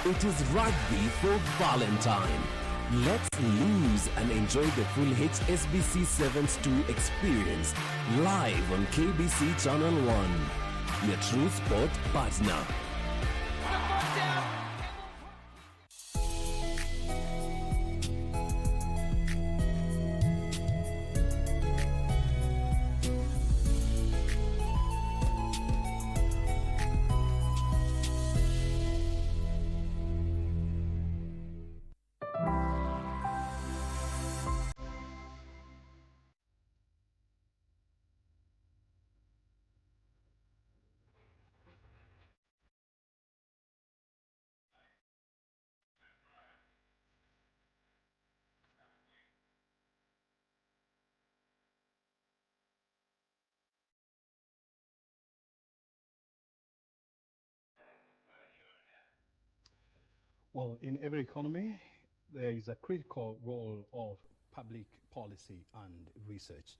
It is rugby for Valentine. Let's lose and enjoy the full HSBC Sevens 2 experience live on KBC Channel 1, your true sport partner. Well, in every economy, there is a critical role of public policy and research.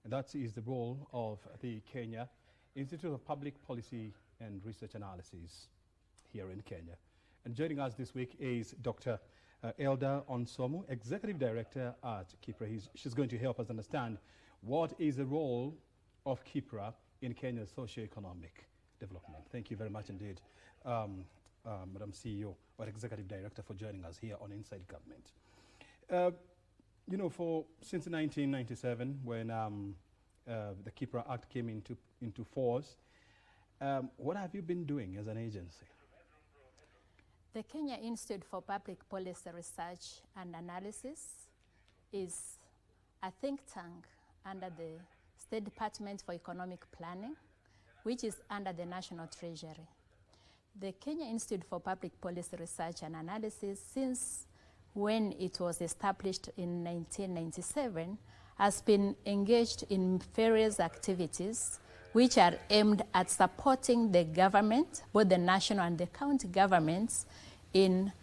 And that is the role of the Kenya Institute of Public Policy and Research Analysis here in Kenya. And joining us this week is Dr. Elda Onsomu, Executive Director at KIPRA. She's going to help us understand what is the role of KIPRA in Kenya's socio-economic development. Thank you very much indeed, Madam CEO or Executive Director, for joining us here on Inside Government. You know, since 1997, when the KIPRA Act came into force, what have you been doing as an agency? The Kenya Institute for Public Policy Research and Analysis is a think tank under the State Department for Economic Planning, which is under the National Treasury. The Kenya Institute for Public Policy Research and Analysis, since when it was established in 1997, has been engaged in various activities which are aimed at supporting the government, both the national and the county governments, in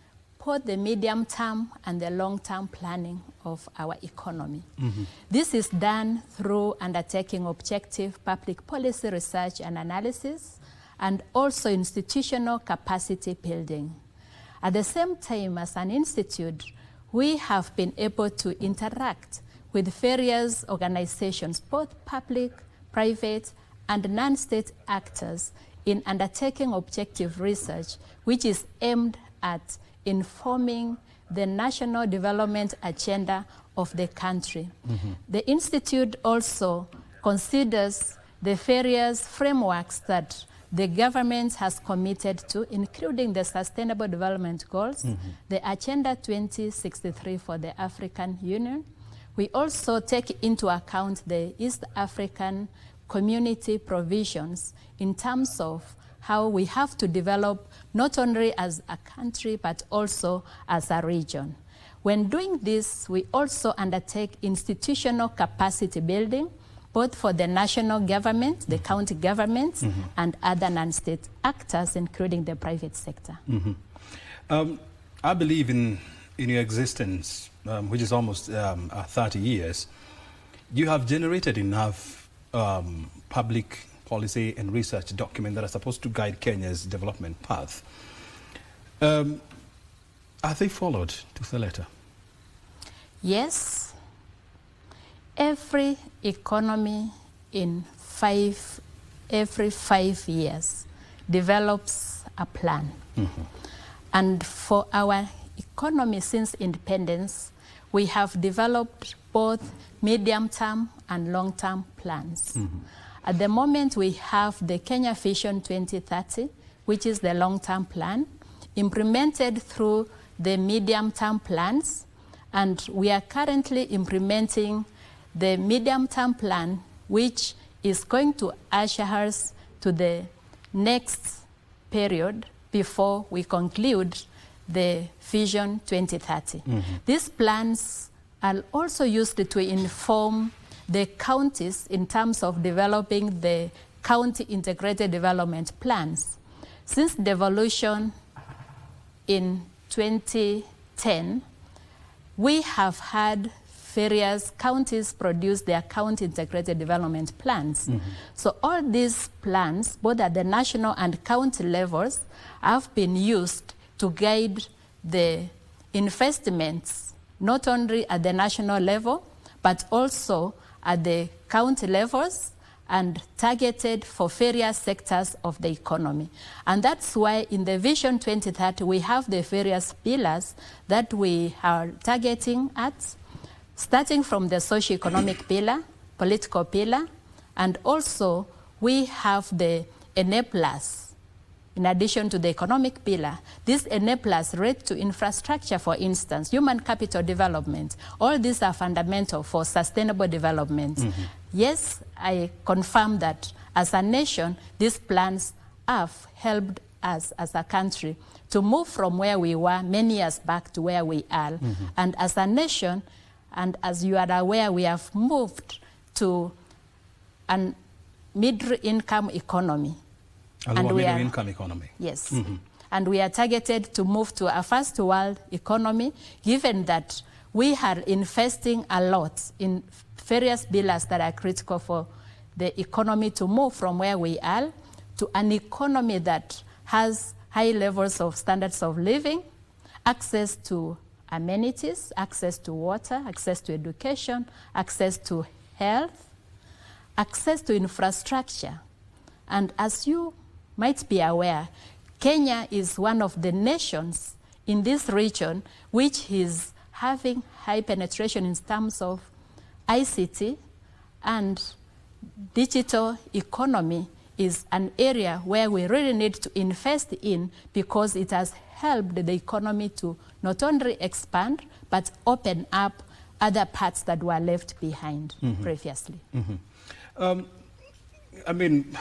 both the medium-term and the long-term planning of our economy. Mm-hmm. This is done through undertaking objective public policy research and analysis, and also institutional capacity building. At the same time, as an institute, we have been able to interact with various organizations, both public, private, and non-state actors, in undertaking objective research, which is aimed at informing the national development agenda of the country. Mm-hmm. The institute also considers the various frameworks that the government has committed to, including the Sustainable Development Goals, mm-hmm. the Agenda 2063 for the African Union. We also take into account the East African community provisions in terms of how we have to develop not only as a country, but also as a region. When doing this, we also undertake institutional capacity building, both for the national government, the county governments, mm-hmm. and other non-state actors, including the private sector. Mm-hmm. I believe in your existence, which is almost 30 years, you have generated enough public policy and research documents that are supposed to guide Kenya's development path. Are they followed to the letter? Yes. Every economy every 5 years develops a plan. Mm-hmm. And for our economy since independence, we have developed both medium-term and long-term plans. Mm-hmm. At the moment, we have the Kenya Vision 2030, which is the long-term plan, implemented through the medium-term plans, and we are currently implementing the medium-term plan, which is going to usher us to the next period before we conclude the Vision 2030. Mm-hmm. These plans are also used to inform the counties in terms of developing the county integrated development plans. Since devolution in 2010, we have had various counties produce their county integrated development plans. Mm-hmm. So all these plans, both at the national and county levels, have been used to guide the investments, not only at the national level, but also at the county levels and targeted for various sectors of the economy. And that's why in the Vision 2030, we have the various pillars that we are targeting at, starting from the socio-economic pillar, political pillar, and also we have the enablers. In addition to the economic pillar, these enablers relate to infrastructure, for instance, human capital development. All these are fundamental for sustainable development. Yes, I confirm that as a nation, these plans have helped us as a country to move from where we were many years back to where we are. And as a nation, and as you are aware, we have moved to a middle-income economy. And middle-income economy. Yes. And we are targeted to move to a first world economy, given that we are investing a lot in various pillars that are critical for the economy to move from where we are to an economy that has high levels of standards of living, access to amenities, access to water, access to education, access to health, access to infrastructure. And as you might be aware, Kenya is one of the nations in this region which is having high penetration in terms of ICT, and digital economy is an area where we really need to invest in, because it has helped the economy to not only expand but open up other parts that were left behind previously. I mean,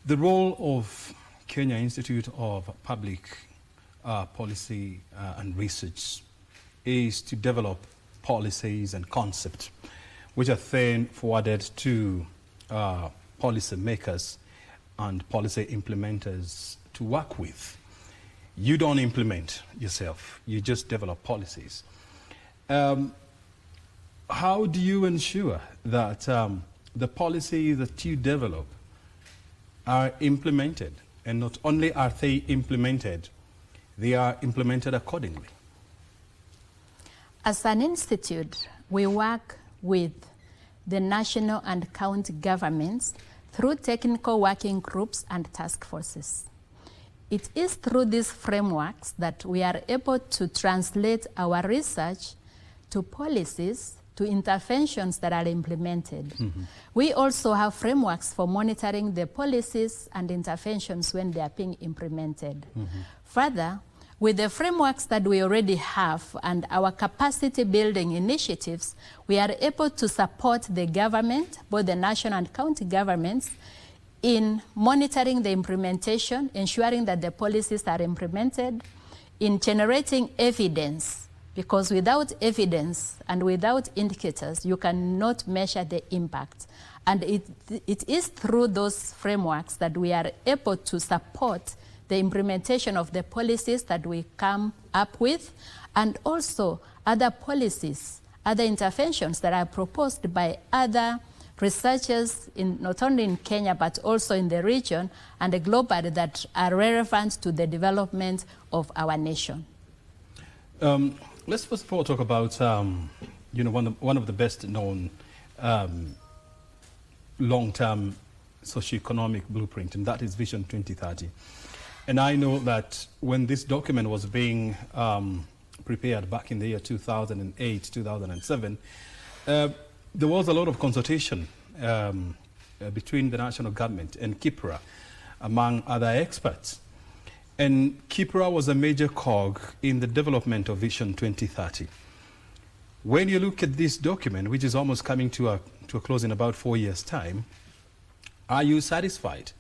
the role of Kenya Institute of Public Policy and Research is to develop policies and concepts which are then forwarded to policy makers and policy implementers to work with. You don't implement yourself, you just develop policies. How do you ensure that the policies that you develop are implemented, and not only are they implemented, they are implemented accordingly? As an institute, we work with the national and county governments through technical working groups and task forces. It is through these frameworks that we are able to translate our research to policies, to interventions that are implemented. We also have frameworks for monitoring the policies and interventions when they are being implemented. Further, with the frameworks that we already have and our capacity building initiatives, we are able to support the government, both the national and county governments, in monitoring the implementation, ensuring that the policies are implemented, in generating evidence, because without evidence and without indicators, you cannot measure the impact. And it is through those frameworks that we are able to support the implementation of the policies that we come up with, and also other policies, other interventions that are proposed by other researchers, not only in Kenya, but also in the region and globally, that are relevant to the development of our nation. Let's first of all talk about one of the best known long-term socioeconomic blueprint, and that is Vision 2030. And I know that when this document was being prepared back in the year 2008, 2007, there was a lot of consultation between the national government and KIPRA, among other experts. And KIPRA was a major cog in the development of Vision 2030. When you look at this document, which is almost coming to a close in about 4 years' time, are you satisfied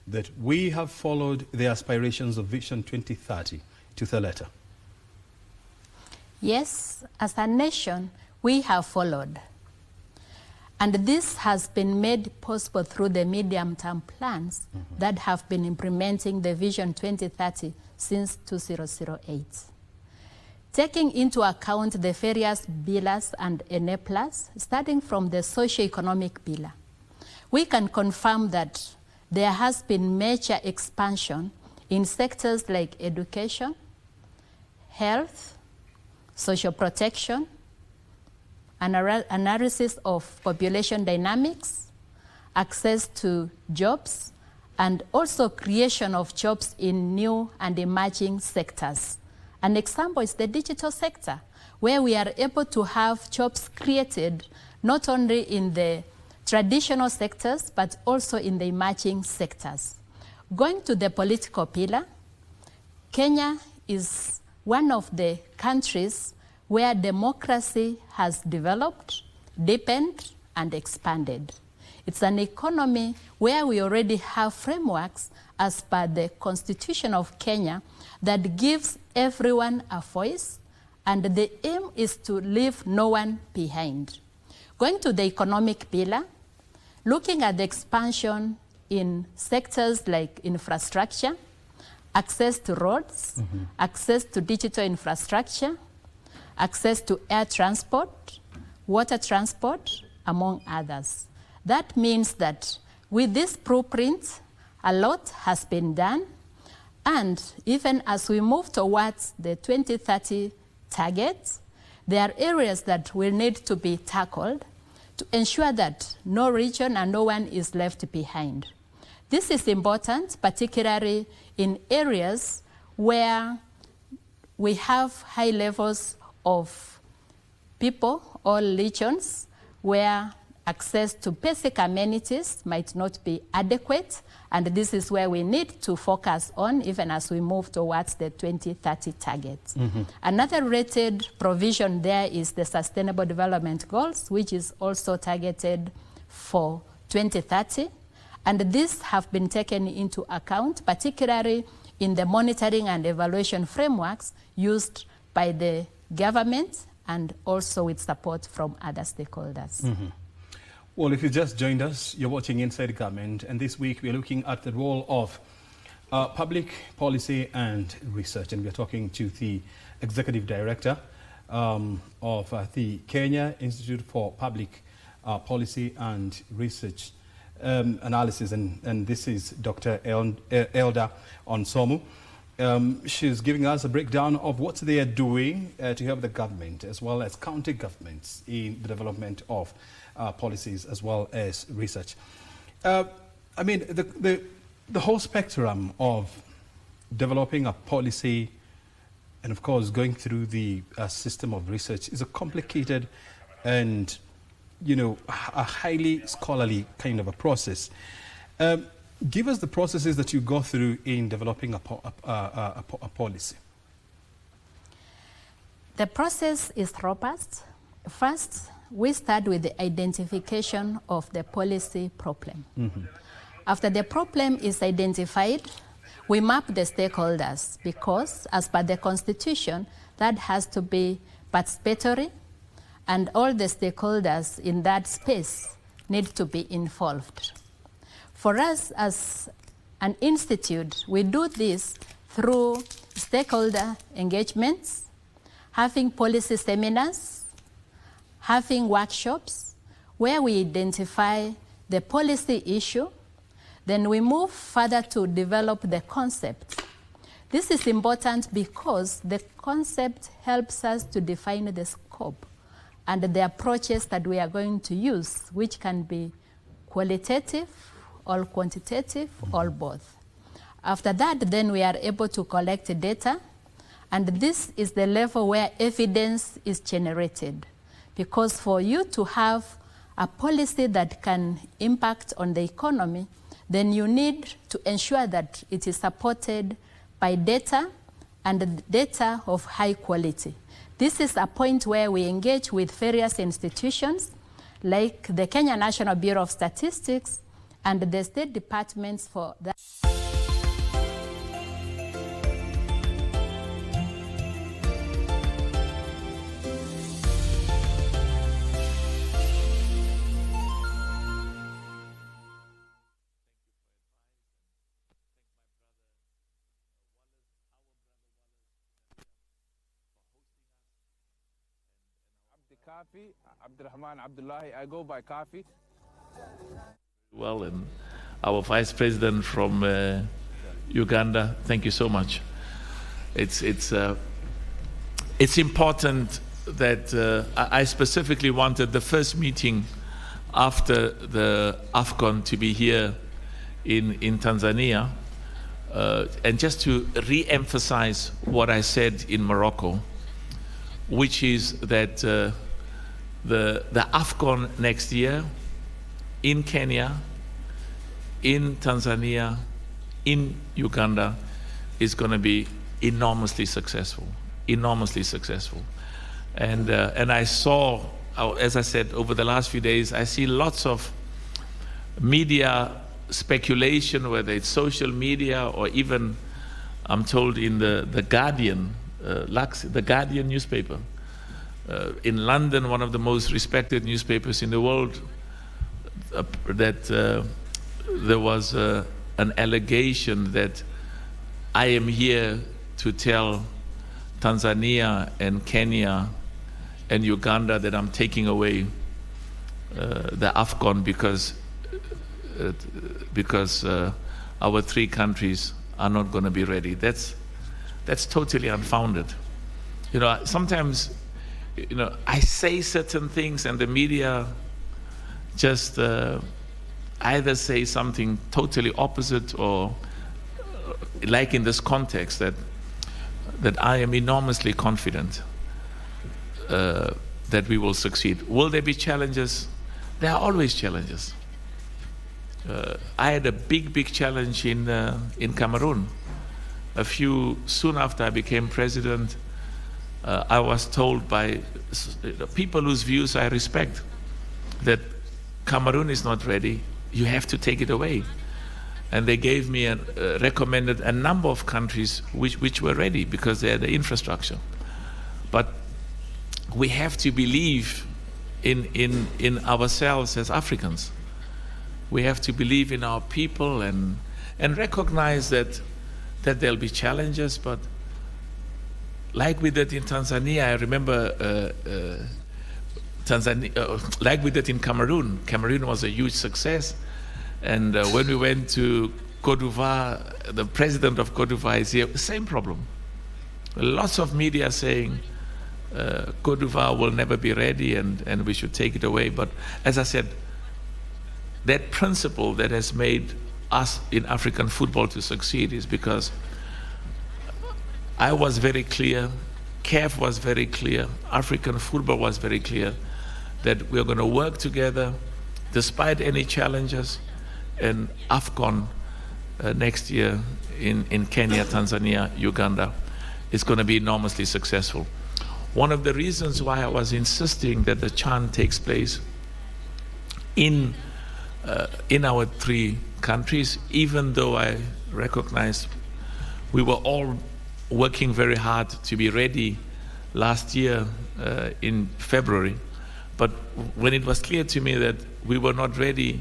that we have followed the aspirations of Vision 2030 to the letter? Yes, as a nation, we have followed. And this has been made possible through the medium-term plans that have been implementing the Vision 2030 since 2008. Taking into account the various pillars and enablers, starting from the socio-economic pillar, we can confirm that there has been major expansion in sectors like education, health, social protection, analysis of population dynamics, access to jobs, and also creation of jobs in new and emerging sectors. An example is the digital sector, where we are able to have jobs created not only in the traditional sectors, but also in the emerging sectors. Going to the political pillar, Kenya is one of the countries where democracy has developed, deepened, and expanded. It's an economy where we already have frameworks as per the Constitution of Kenya that gives everyone a voice, and the aim is to leave no one behind. Going to the economic pillar, looking at the expansion in sectors like infrastructure, access to roads, access to digital infrastructure, access to air transport, water transport, among others. That means that with this blueprint, a lot has been done, and even as we move towards the 2030 targets, there are areas that will need to be tackled to ensure that no region and no one is left behind. This is important, particularly in areas where we have high levels of people or regions where access to basic amenities might not be adequate, and this is where we need to focus on even as we move towards the 2030 targets. Another related provision there is the Sustainable Development Goals, which is also targeted for 2030, and these have been taken into account, particularly in the monitoring and evaluation frameworks used by the government and also with support from other stakeholders. Well, if you just joined us, you're watching Inside Government, and this week we're looking at the role of public policy and research, and we're talking to the Executive Director of the Kenya Institute for Public Policy and Research Analysis, and this is Dr. Elda Onsomu. She's giving us a breakdown of what they are doing to help the government as well as county governments in the development of policies as well as research. I mean, the whole spectrum of developing a policy and, of course, going through the system of research is a complicated and, you know, a highly scholarly kind of a process. Give us the processes that you go through in developing a policy. The process is robust. First, we start with the identification of the policy problem. After the problem is identified, we map the stakeholders because, as per the Constitution, that has to be participatory, and all the stakeholders in that space need to be involved. For us as an institute, we do this through stakeholder engagements, having policy seminars, having workshops where we identify the policy issue, then we move further to develop the concept. This is important because the concept helps us to define the scope and the approaches that we are going to use, which can be qualitative or quantitative or both. After that, then we are able to collect data, and this is the level where evidence is generated. Because for you to have a policy that can impact on the economy, then you need to ensure that it is supported by data, and data of high quality. This is a point where we engage with various institutions like the Kenya National Bureau of Statistics and the state departments for that. Kafi, Abdurrahman Abdullahi. I go by Kafi. Well, and our vice president from Uganda, thank you so much. It's important that I specifically wanted the first meeting after the AFCON to be here in Tanzania, and just to re-emphasize what I said in Morocco, which is that the AFCON next year in Kenya, in Tanzania, in Uganda is going to be enormously successful, enormously successful. And I saw, as I said, over the last few days, I see lots of media speculation, whether it's social media or even, I'm told, in the Guardian, the Guardian newspaper. In London, one of the most respected newspapers in the world, that there was an allegation that I am here to tell Tanzania and Kenya and Uganda that I'm taking away the AFCON because our three countries are not going to be ready. That's totally unfounded. You know, sometimes, you know, I say certain things and the media just either say something totally opposite, or like in this context, that I am enormously confident that we will succeed. Will there be challenges? There are always challenges. I had a big challenge in Cameroon. Soon after I became president, I was told by people whose views I respect that Cameroon is not ready. You have to take it away. And they gave me recommended a number of countries which were ready because they had the infrastructure. But we have to believe in ourselves as Africans. We have to believe in our people and recognize that there'll be challenges. But like we did in Tanzania, I remember like we did in Cameroon. Cameroon was a huge success. And when we went to Côte d'Ivoire, the president of Côte d'Ivoire is here, same problem. Lots of media saying Côte d'Ivoire will never be ready and we should take it away. But as I said, that principle that has made us in African football to succeed is because I was very clear, CAF was very clear, African football was very clear, that we're going to work together despite any challenges. And AFCON next year in Kenya, Tanzania, Uganda is going to be enormously successful. One of the reasons why I was insisting that the CHAN takes place in our three countries, even though I recognize we were all working very hard to be ready last year in February. But when it was clear to me that we were not ready,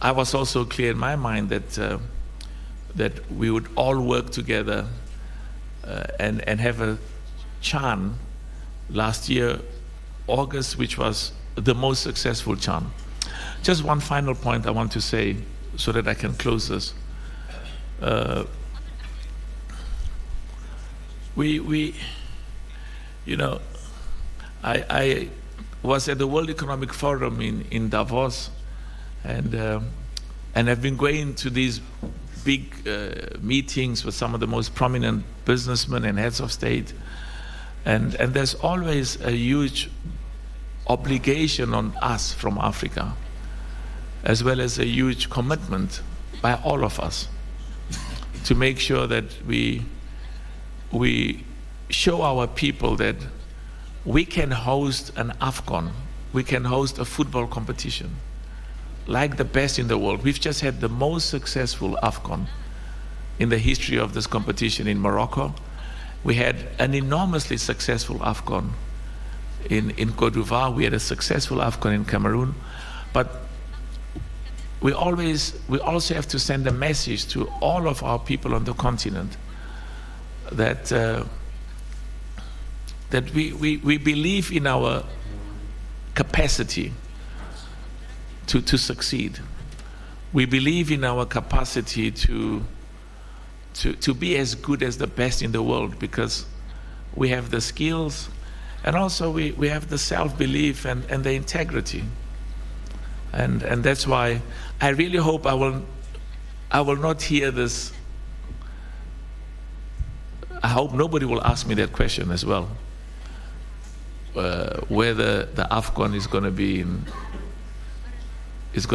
I was also clear in my mind that we would all work together and have a CHAN last year, August, which was the most successful CHAN. Just one final point I want to say so that I can close this. You know, I was at the World Economic Forum in Davos, and I've been going to these big meetings with some of the most prominent businessmen and heads of state, and there's always a huge obligation on us from Africa, as well as a huge commitment by all of us to make sure that we show our people that we can host an AFCON, we can host a football competition like the best in the world. We've just had the most successful AFCON in the history of this competition in Morocco. We had an enormously successful AFCON in Côte d'Ivoire. We had a successful AFCON in Cameroon. But we also have to send a message to all of our people on the continent that that we believe in our capacity to succeed. We believe in our capacity to to be as good as the best in the world, because we have the skills, and also we have the self-belief and the integrity. And that's why I really hope I will not hear this. I hope nobody will ask me that question as well, whether the AFCON is going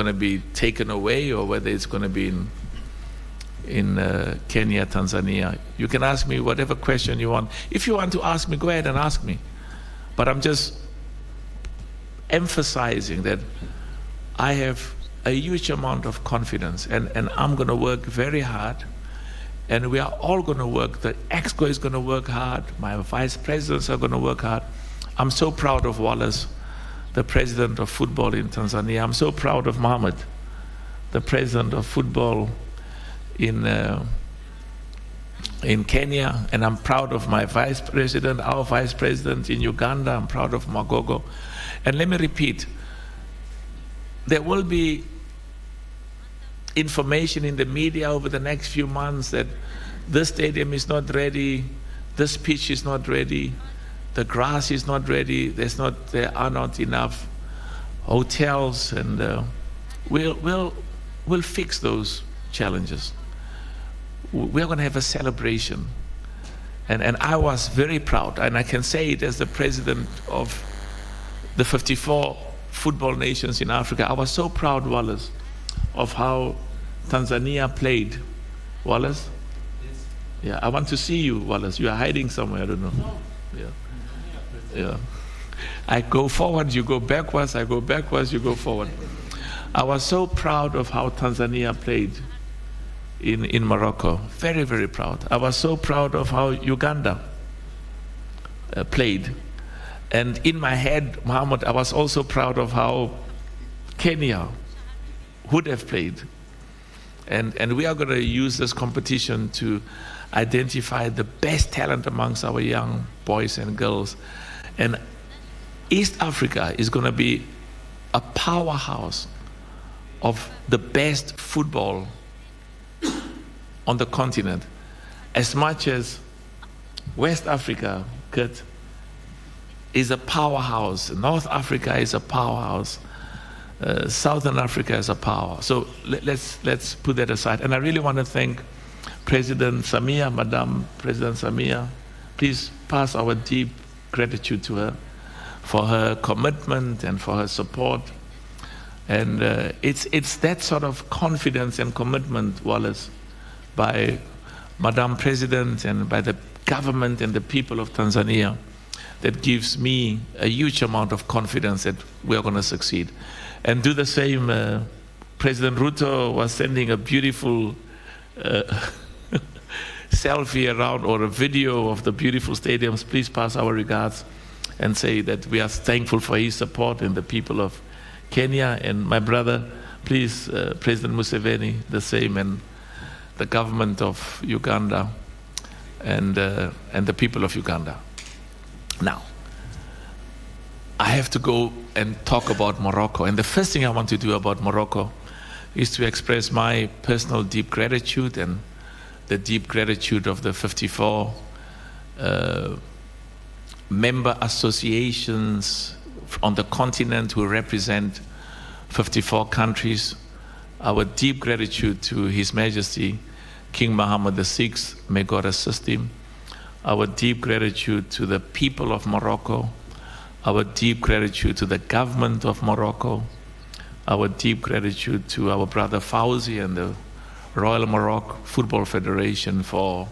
to be taken away, or whether it's going to be in Kenya, Tanzania. You can ask me whatever question you want. If you want to ask me, go ahead and ask me. But I'm just emphasizing that I have a huge amount of confidence, and I'm going to work very hard, and we are all going to work. The EXCO is going to work hard. My vice presidents are going to work hard. I'm so proud of Wallace, the president of football in Tanzania. I'm so proud of Mohammed, the president of football in Kenya, and I'm proud of my vice president, our vice president in Uganda. I'm proud of Magogo. And let me repeat, there will be information in the media over the next few months that this stadium is not ready, this pitch is not ready, the grass is not ready, there are not enough hotels, and we'll fix those challenges. We're going to have a celebration. And I was very proud, and I can say it as the president of the 54 football nations in Africa. I was so proud, Wallace, of how Tanzania played. Wallace? Yes. Yeah, I want to see you, Wallace. You are hiding somewhere, I don't know. No. Yeah. I go forward, you go backwards, I go backwards, you go forward. I was so proud of how Tanzania played in Morocco. Very, very proud. I was so proud of how Uganda played. And in my head, Mohammed, I was also proud of how Kenya would have played. And we are going to use this competition to identify the best talent amongst our young boys and girls. And East Africa is going to be a powerhouse of the best football on the continent, as much as West Africa, Kurt, is a powerhouse. North Africa is a powerhouse. Southern Africa is a power. So let's put that aside. And I really want to thank President Samia, Madam President Samia. Please pass our deep gratitude to her for her commitment and for her support. And it's that sort of confidence and commitment, Wallace, by Madam President and by the government and the people of Tanzania, that gives me a huge amount of confidence that we are going to succeed. And do the same. President Ruto was sending a beautiful selfie around, or a video of the beautiful stadiums. Please pass our regards and say that we are thankful for his support and the people of Kenya. And my brother, please, President Museveni, the same, and the government of Uganda and the people of Uganda. Now, I have to go and talk about Morocco. And the first thing I want to do about Morocco is to express my personal deep gratitude and the deep gratitude of the 54 member associations on the continent who represent 54 countries. Our deep gratitude to His Majesty King Mohammed VI, may God assist him. Our deep gratitude to the people of Morocco. Our deep gratitude to the government of Morocco. Our deep gratitude to our brother Fauzi and the Royal Morocco Football Federation for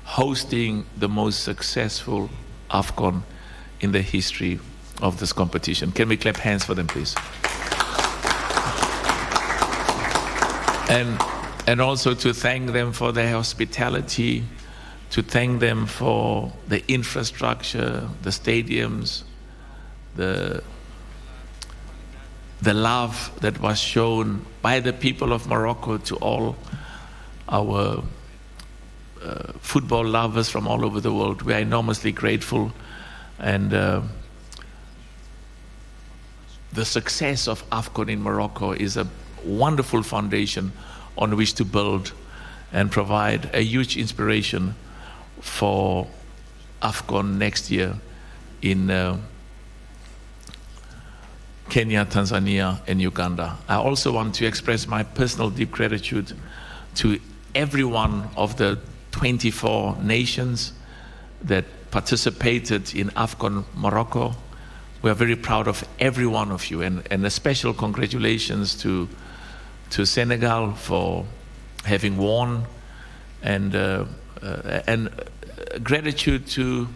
hosting the most successful AFCON in the history of this competition. Can we clap hands for them, please? And also to thank them for their hospitality, to thank them for the infrastructure, the stadiums, the love that was shown by the people of Morocco to all our football lovers from all over the world. We are enormously grateful, and the success of AFCON in Morocco is a wonderful foundation on which to build and provide a huge inspiration for AFCON next year in Kenya, Tanzania, and Uganda. I also want to express my personal deep gratitude to every one of the 24 nations that participated in AFCON Morocco. We are very proud of every one of you, and a special congratulations to Senegal for having won, and gratitude to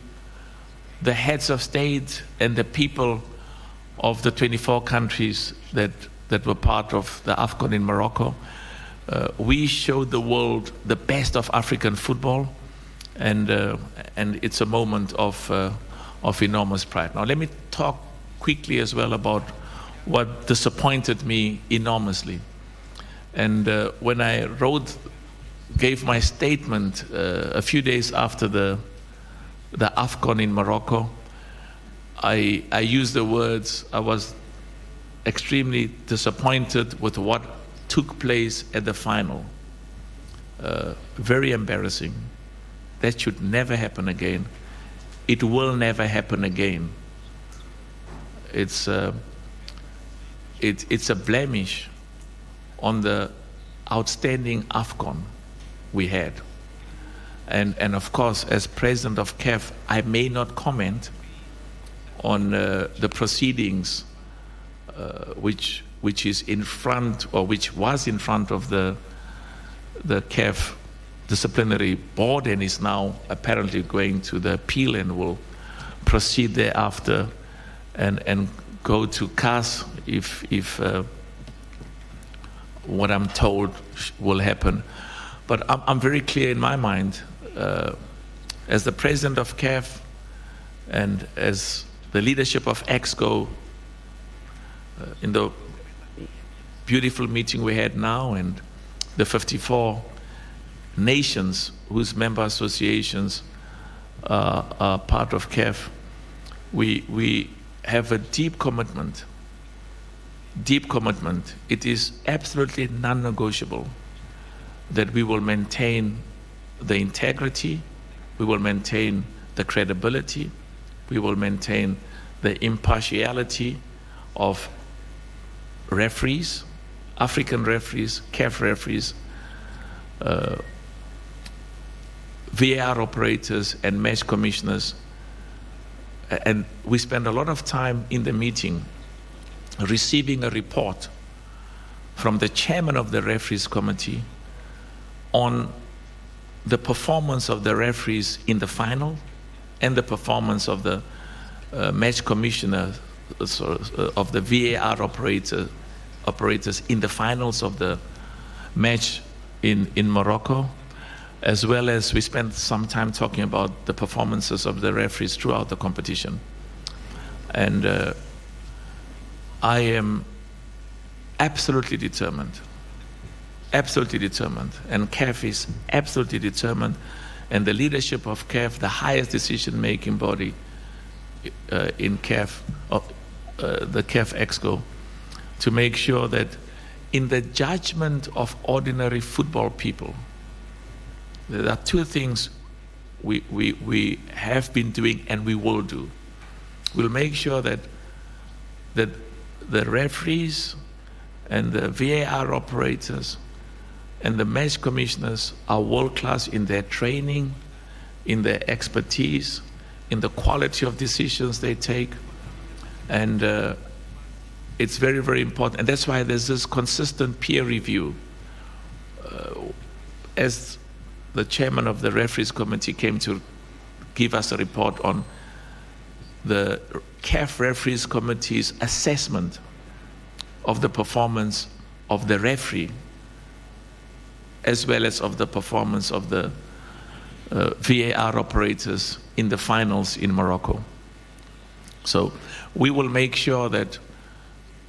the heads of state and the people of the 24 countries that were part of the AFCON in Morocco. We showed the world the best of African football, and it's a moment of enormous pride. Now let me talk quickly as well about what disappointed me enormously. And when I gave my statement a few days after the AFCON in Morocco, I used the words, I was extremely disappointed with what took place at the final. Very embarrassing. That should never happen again. It will never happen again. It's a blemish on the outstanding AFCON we had. And of course, as president of CAF, I may not comment on the proceedings which is in front, or which was in front of the CAF disciplinary board, and is now apparently going to the appeal and will proceed thereafter and go to CAS if what I'm told will happen. But I'm very clear in my mind, as the president of CAF and as the leadership of EXCO, in the beautiful meeting we had now, and the 54 nations whose member associations are part of CAF, we have a deep commitment. It is absolutely non-negotiable that we will maintain the integrity, we will maintain the credibility, we will maintain the impartiality of referees, African referees, CAF referees, VAR operators, and match commissioners. And we spend a lot of time in the meeting receiving a report from the chairman of the referees committee on the performance of the referees in the final and the performance of the match commissioner, of the VAR operators in the finals of the match in Morocco, as well as we spent some time talking about the performances of the referees throughout the competition. And I am absolutely determined, and CAF is absolutely determined, and the leadership of CAF, the highest decision-making body in CAF, the CAF EXCO, to make sure that in the judgment of ordinary football people, there are two things we have been doing and we will do. We'll make sure that the referees and the VAR operators and the match commissioners are world-class in their training, in their expertise, in the quality of decisions they take. And it's very, very important. And that's why there's this consistent peer review. As the chairman of the referees committee came to give us a report on the CAF referees committee's assessment of the performance of the referee, as well as of the performance of the VAR operators in the finals in Morocco. So we will make sure that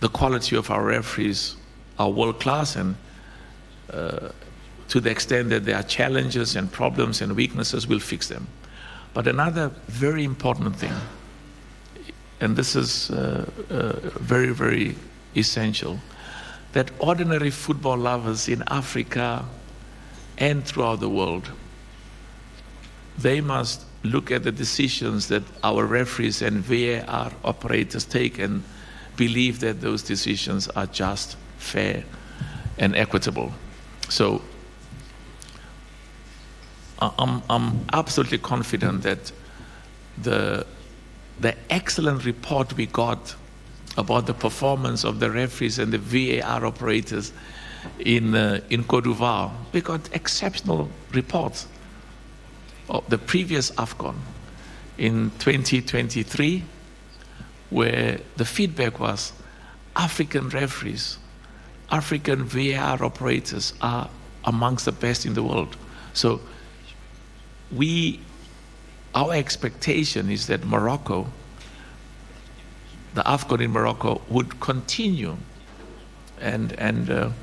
the quality of our referees are world-class, and to the extent that there are challenges and problems and weaknesses, we'll fix them. But another very important thing, and this is very, very essential, that ordinary football lovers in Africa, and throughout the world, they must look at the decisions that our referees and VAR operators take and believe that those decisions are just, fair, and equitable. So I'm absolutely confident that the excellent report we got about the performance of the referees and the VAR operators in Côte d'Ivoire, we got exceptional reports. Of the previous AFCON in 2023, where the feedback was African referees, African VAR operators are amongst the best in the world. So our expectation is that Morocco, the AFCON in Morocco, would continue and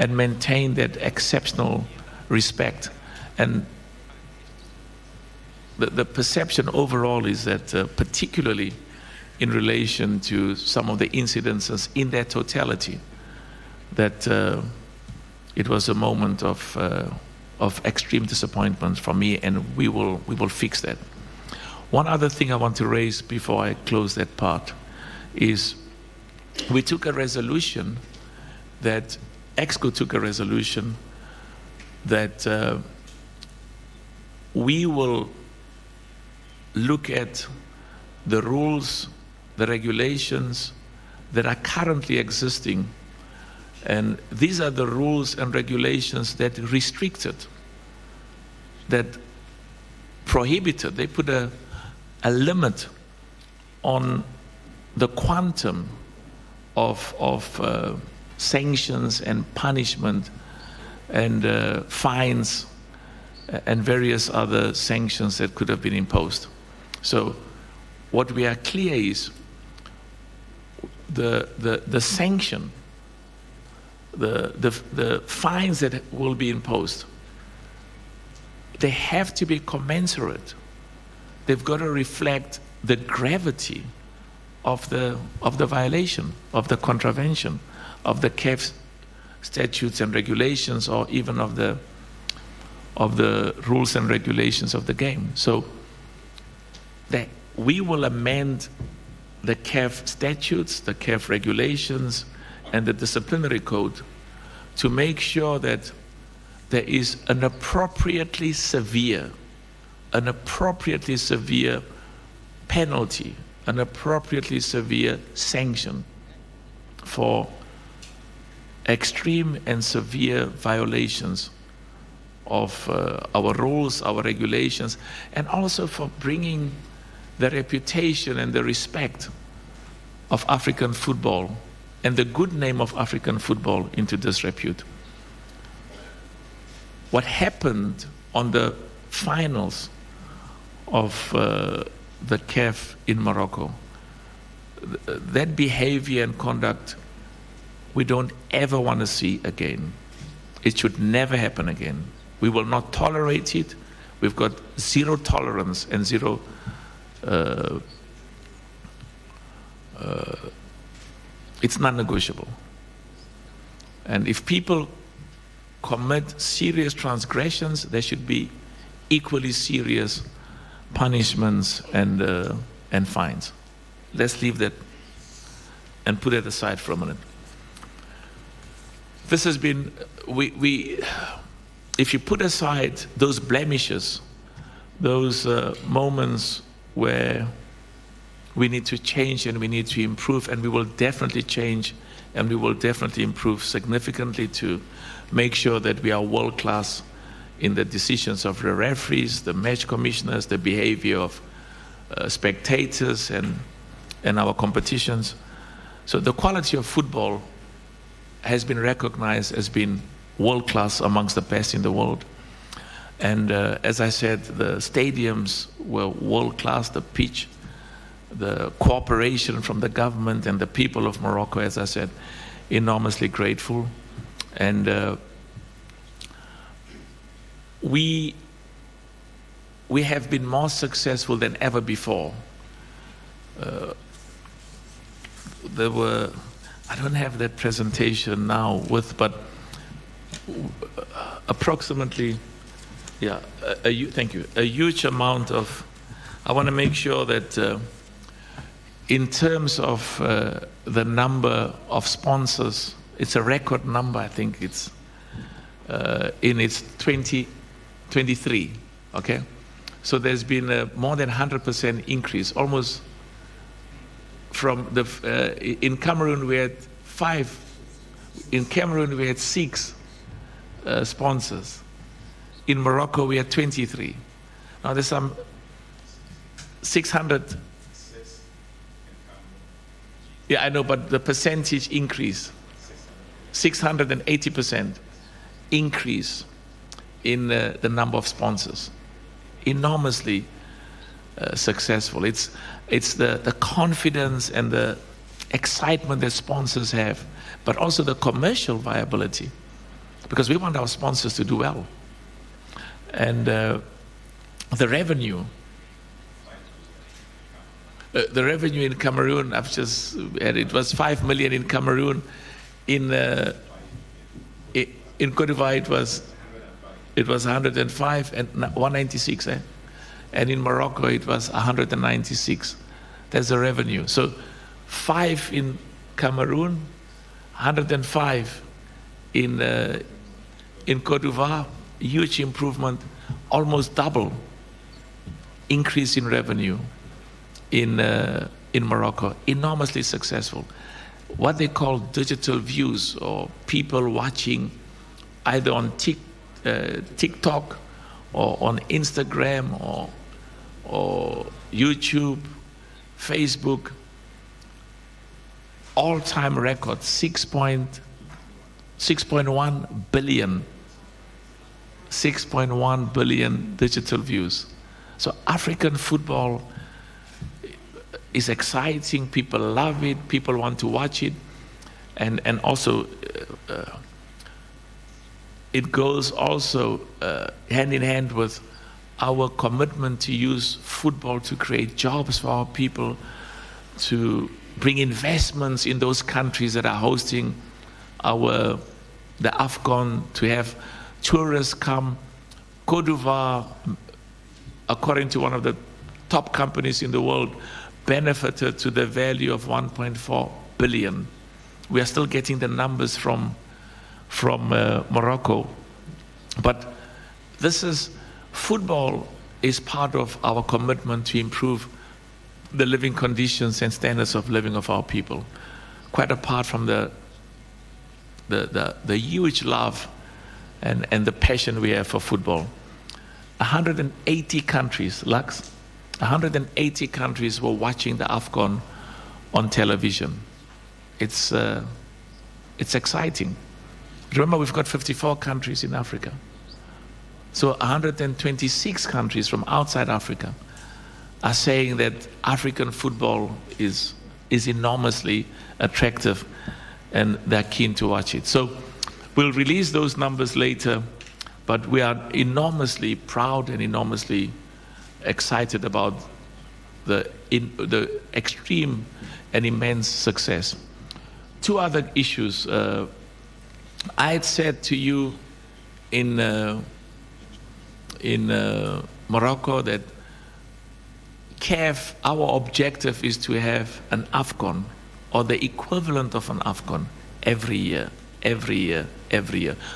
maintain that exceptional respect. And the perception overall is that, particularly in relation to some of the incidences in their totality, that it was a moment of extreme disappointment for me, and we will fix that. One other thing I want to raise before I close that part is we took a resolution that EXCO took a resolution that we will look at the rules, the regulations that are currently existing. And these are the rules and regulations that restricted, that prohibited, they put a limit on the quantum of sanctions and punishment and fines and various other sanctions that could have been imposed. So what we are clear is the sanction, the fines that will be imposed, they have to be commensurate. They've got to reflect the gravity of the violation, of the contravention, of the CAF statutes and regulations, or even of the rules and regulations of the game. So that we will amend the CAF statutes, the CAF regulations, and the disciplinary code to make sure that there is an appropriately severe penalty, an appropriately severe sanction for extreme and severe violations of our rules, our regulations, and also for bringing the reputation and the respect of African football and the good name of African football into disrepute. What happened on the finals of the CAF in Morocco, that behavior and conduct we don't ever want to see again. It should never happen again. We will not tolerate it. We've got zero tolerance and zero it's non-negotiable. And if people commit serious transgressions, there should be equally serious punishments and fines. Let's leave that and put it aside for a minute. This has been, if you put aside those blemishes, those moments where we need to change and we need to improve, and we will definitely change and we will definitely improve significantly to make sure that we are world-class in the decisions of the referees, the match commissioners, the behavior of spectators and our competitions. So the quality of football has been recognized as being world-class, amongst the best in the world. And as I said, the stadiums were world-class, the pitch, the cooperation from the government and the people of Morocco, as I said, enormously grateful. And we have been more successful than ever before. There were, I don't have that presentation now but approximately Yeah, thank you. A huge amount of, I want to make sure that in terms of the number of sponsors, it's a record number. I think it's in its 2023, okay? So there's been a more than 100% increase, almost from the, in Cameroon we had 5, in Cameroon we had 6 sponsors. In Morocco we had 23. Now there's some 600. Yeah, I know, but the percentage increase, 680% increase in the number of sponsors. Enormously successful. It's the confidence and the excitement that sponsors have, but also the commercial viability, because we want our sponsors to do well. And the revenue in Cameroon, I've just had, it was 5 million in Cameroon. In Cote d'Ivoire it was 105 and 196, and in Morocco it was 196. That's the revenue. So 5 in Cameroon, 105 in Cote d'Ivoire. Huge improvement, almost double increase in revenue in Morocco. Enormously successful. What they call digital views, or people watching either on TikTok or on Instagram or YouTube, Facebook, all-time record, 6.1 billion. 6.1 billion digital views. So African football is exciting. People love it. People want to watch it, and also it goes also hand in hand with our commitment to use football to create jobs for our people, to bring investments in those countries that are hosting the AFCON, to have tourists come. Cote d'Ivoire, according to one of the top companies in the world, benefited to the value of 1.4 billion. We are still getting the numbers from Morocco. But football is part of our commitment to improve the living conditions and standards of living of our people, quite apart from the huge love and the passion we have for football. 180 countries, Lux, 180 countries were watching the AFCON on television. It's exciting. Remember, we've got 54 countries in Africa. So 126 countries from outside Africa are saying that African football is enormously attractive, and they're keen to watch it. So we'll release those numbers later, but we are enormously proud and enormously excited about the extreme and immense success. 2 other issues. I had said to you in Morocco that CAF, our objective is to have an AFCON, or the equivalent of an AFCON, every year.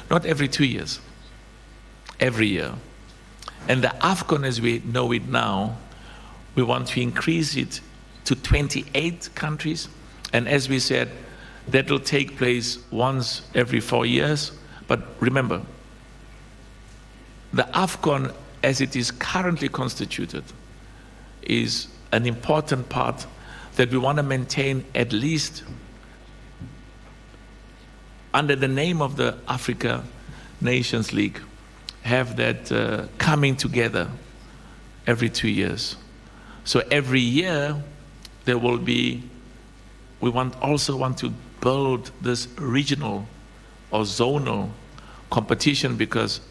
Not every 2 years, every year. And the AFCON as we know it now, we want to increase it to 28 countries. And as we said, that will take place once every 4 years. But remember, the AFCON as it is currently constituted is an important part that we want to maintain, at least under the name of the Africa Nations League, have that coming together every 2 years. So every year there will be, we also want to build this regional or zonal competition, because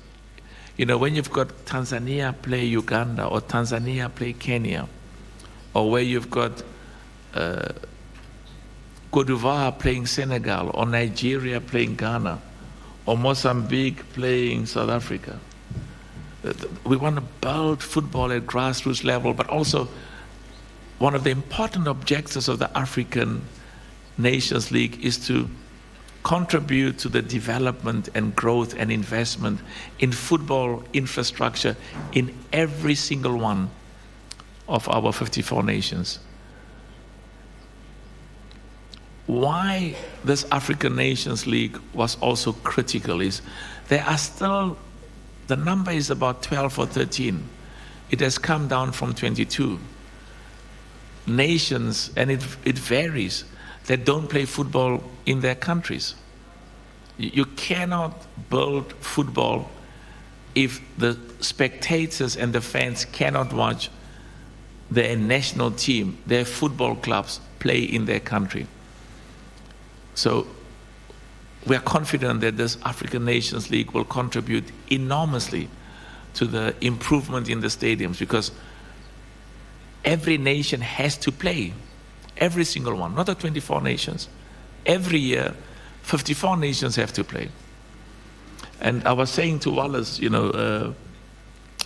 when you've got Tanzania play Uganda, or Tanzania play Kenya, or where you've got Cote d'Ivoire playing Senegal, or Nigeria playing Ghana, or Mozambique playing South Africa, We want to build football at grassroots level, but also one of the important objectives of the African Nations League is to contribute to the development and growth and investment in football infrastructure in every single one of our 54 nations. Why this African Nations League was also critical is there are still, the number is about 12 or 13. It has come down from 22 nations, and it varies, that don't play football in their countries. You cannot build football if the spectators and the fans cannot watch their national team, their football clubs play in their country. So we are confident that this African Nations League will contribute enormously to the improvement in the stadiums, because every nation has to play, every single one, not the 24 nations. Every year, 54 nations have to play. And I was saying to Wallace, you know,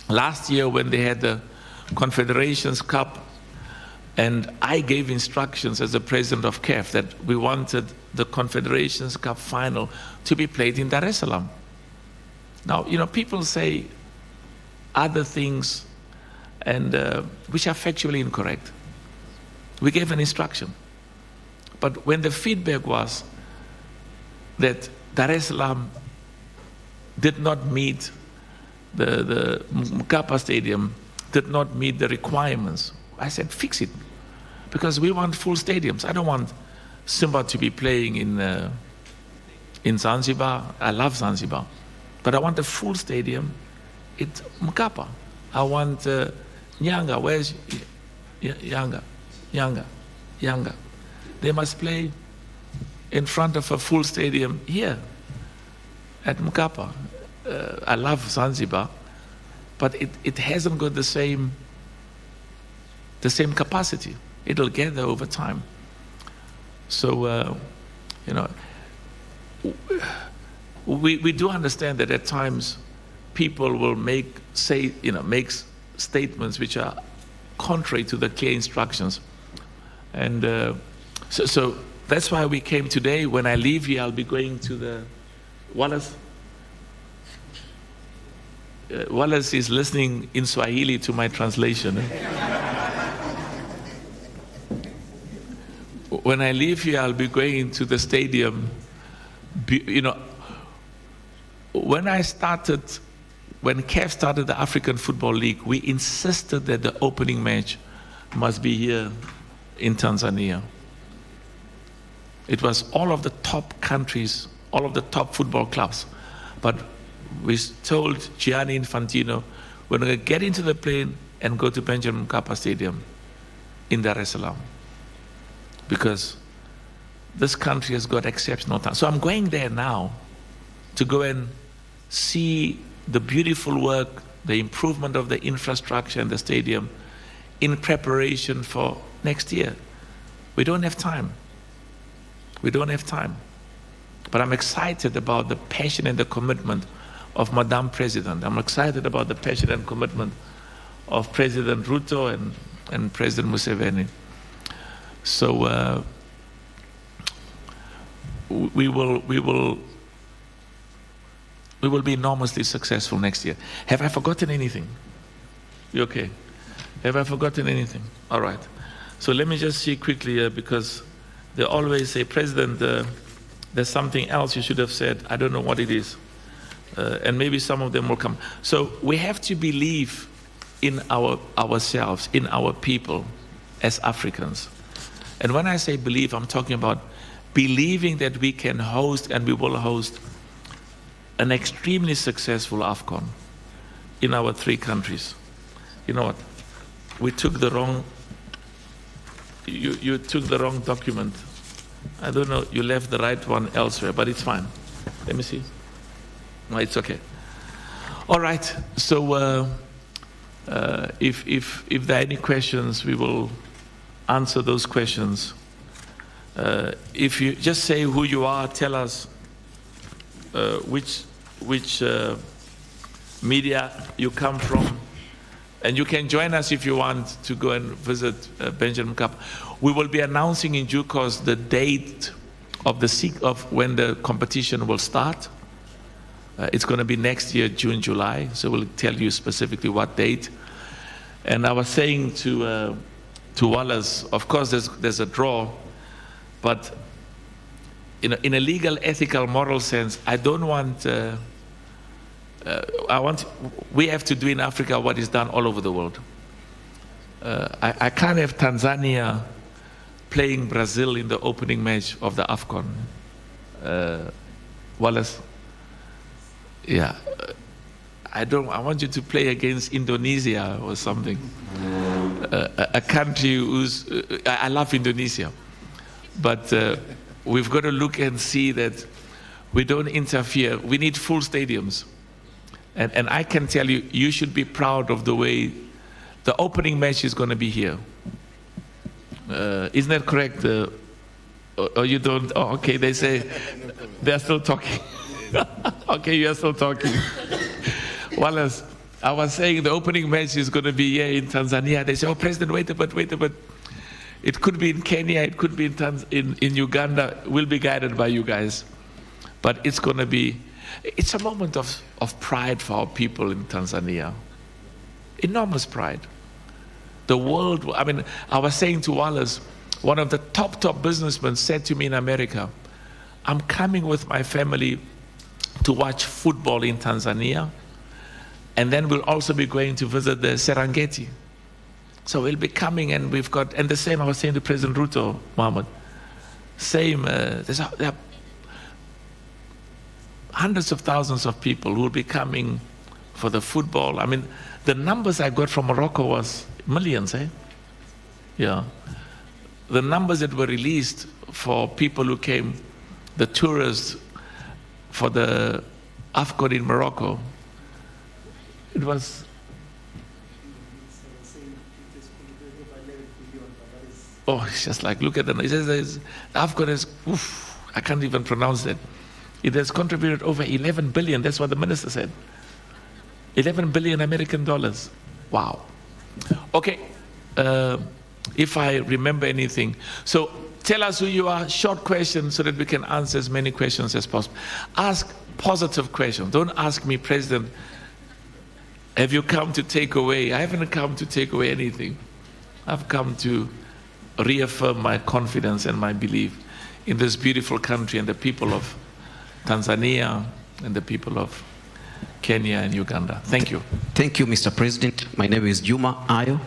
last year when they had the Confederations Cup, and I gave instructions as the president of CAF that we wanted the Confederations Cup final to be played in Dar es Salaam. Now, you know, people say other things and which are factually incorrect. We gave an instruction. But when the feedback was that Dar es Salaam did not meet the Mkapa Stadium, did not meet the requirements, I said, fix it. Because we want full stadiums. I don't want Simba to be playing in Zanzibar. I love Zanzibar. But I want a full stadium at Mkapa. I want Nyanga. Where's Yanga? Yanga. They must play in front of a full stadium here at Mkapa. I love Zanzibar, but it hasn't got the same capacity. It'll get there over time. So, you know, we do understand that at times people will make statements which are contrary to the clear instructions. And so that's why we came today. When I leave here, I'll be going to the Wallace. Wallace is listening in Swahili to my translation. When I leave here, I'll be going to the stadium. You know, when CAF started the African Football League, we insisted that the opening match must be here in Tanzania. It was all of the top countries, all of the top football clubs. But we told Gianni Infantino, we're going to get into the plane and go to Benjamin Mkapa Stadium in Dar es Salaam, because this country has got exceptional talent. So I'm going there now to go and see the beautiful work, the improvement of the infrastructure and the stadium in preparation for next year. We don't have time. We don't have time. But I'm excited about the passion and the commitment of Madam President. I'm excited about the passion and commitment of President Ruto and President Museveni. So we will be enormously successful next year. Have I forgotten anything? You okay? Have I forgotten anything? All right. So let me just see quickly, because they always say, President, there's something else you should have said. I don't know what it is. And maybe some of them will come. So we have to believe in ourselves, in our people as Africans. And when I say believe, I'm talking about believing that we can host and we will host an extremely successful AFCON in our 3 countries. You know what? We took the wrong, you took the wrong document. I don't know, you left the right one elsewhere, but it's fine. Let me see. No, it's okay. All right, so if there are any questions, we will answer those questions. If you just say who you are, tell us which media you come from. And you can join us if you want to go and visit Benjamin Cup. We will be announcing in due course the date of when the competition will start. It's going to be next year, June, July. So we'll tell you specifically what date. And I was saying to Wallace, of course there's a draw, but in a legal, ethical, moral sense, I don't want. We have to do in Africa what is done all over the world. I can't have Tanzania playing Brazil in the opening match of the AFCON. Wallace, yeah, I want you to play against Indonesia or something. A country who's, I love Indonesia, but we've got to look and see that we don't interfere. We need full stadiums. And I can tell you, you should be proud of the way the opening match is going to be here. Isn't that correct? Or you don't? Oh, okay, they say they're still talking. Okay, you're still talking. Wallace, I was saying the opening match is going to be here in Tanzania. They say, oh, President, wait a bit. It could be in Kenya, it could be in Uganda. We'll be guided by you guys. But it's going to be, it's a moment of pride for our people in Tanzania. Enormous pride. The world, I mean, I was saying to Wallace, one of the top businessmen said to me in America, I'm coming with my family to watch football in Tanzania, and then we'll also be going to visit the Serengeti. So we'll be coming, and we've got, and the same I was saying to President Ruto, Mohammed, same, there are hundreds of thousands of people who will be coming for the football. I mean, the numbers I got from Morocco was millions, eh? Yeah. The numbers that were released for people who came, the tourists for the AFCON in Morocco, it was, oh, it's just like, look at them. It says AFCON is, oof, I can't even pronounce that. It has contributed over 11 billion. That's what the minister said. 11 billion American dollars. Wow. Okay. If I remember anything. So tell us who you are. Short questions so that we can answer as many questions as possible. Ask positive questions. Don't ask me, President, have you come to take away? I haven't come to take away anything. I've come to reaffirm my confidence and my belief in this beautiful country and the people of Tanzania and the people of Kenya and Uganda. Thank you. Thank you, Mr. President. My name is Juma Ayo.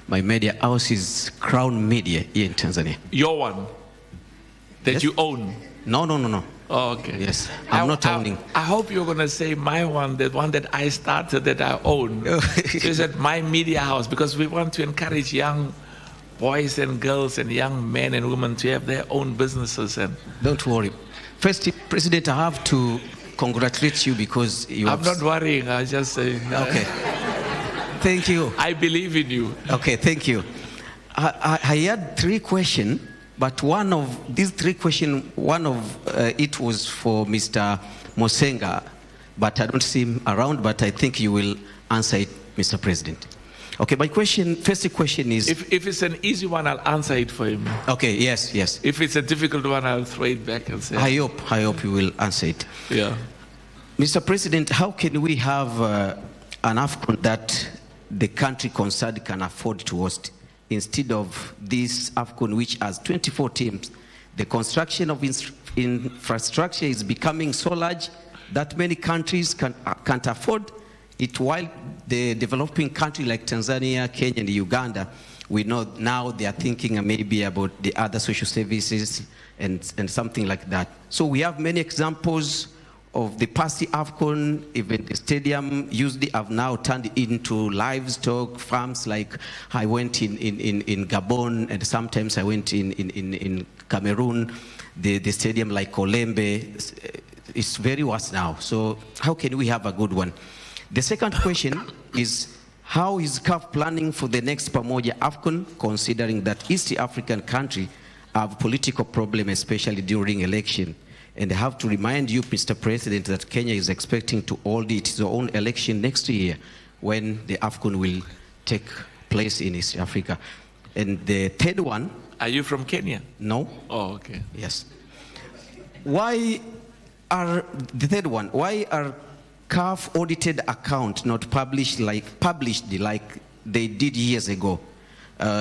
My media house is Crown Media here in Tanzania. Your one? That Yes. you own? No. Oh, okay. Yes, I'm not owning. I hope you're going to say my one, the one that I started, that I own. Is at my media house, because we want to encourage young boys and girls and young men and women to have their own businesses. And Don't worry. First, President, I have to congratulate you because you I'm not worrying. I just say, Okay. Thank you. I believe in you. Okay, thank you. I had 3 questions, but one of these 3 questions, one of it was for Mr. Mosenga, but I don't see him around, but I think you will answer it, Mr. President. Okay, my first question is... If it's an easy one, I'll answer it for him. Okay, yes. If it's a difficult one, I'll throw it back and say... I hope you will answer it. Yeah. Mr. President, how can we have an AFCON that the country concerned can afford to host, instead of this AFCON which has 24 teams? The construction of infrastructure is becoming so large that many countries can't afford it, while the developing country like Tanzania, Kenya, and Uganda, we know now they are thinking maybe about the other social services and something like that. So we have many examples of the past AFCON, even the stadium usually have now turned into livestock farms. Like I went in Gabon, and sometimes I went in Cameroon. The stadium like Olembe is very worse now. So how can we have a good one? The second question is, how is CAF planning for the next Pamoja AFCON, considering that East African countries have political problems, especially during election? And I have to remind you, Mr. President, that Kenya is expecting to hold its own election next year when the AFCON will take place in East Africa. And the third one... Are you from Kenya? No. Oh, okay. Yes. Why are CAF audited account not published like they did years ago?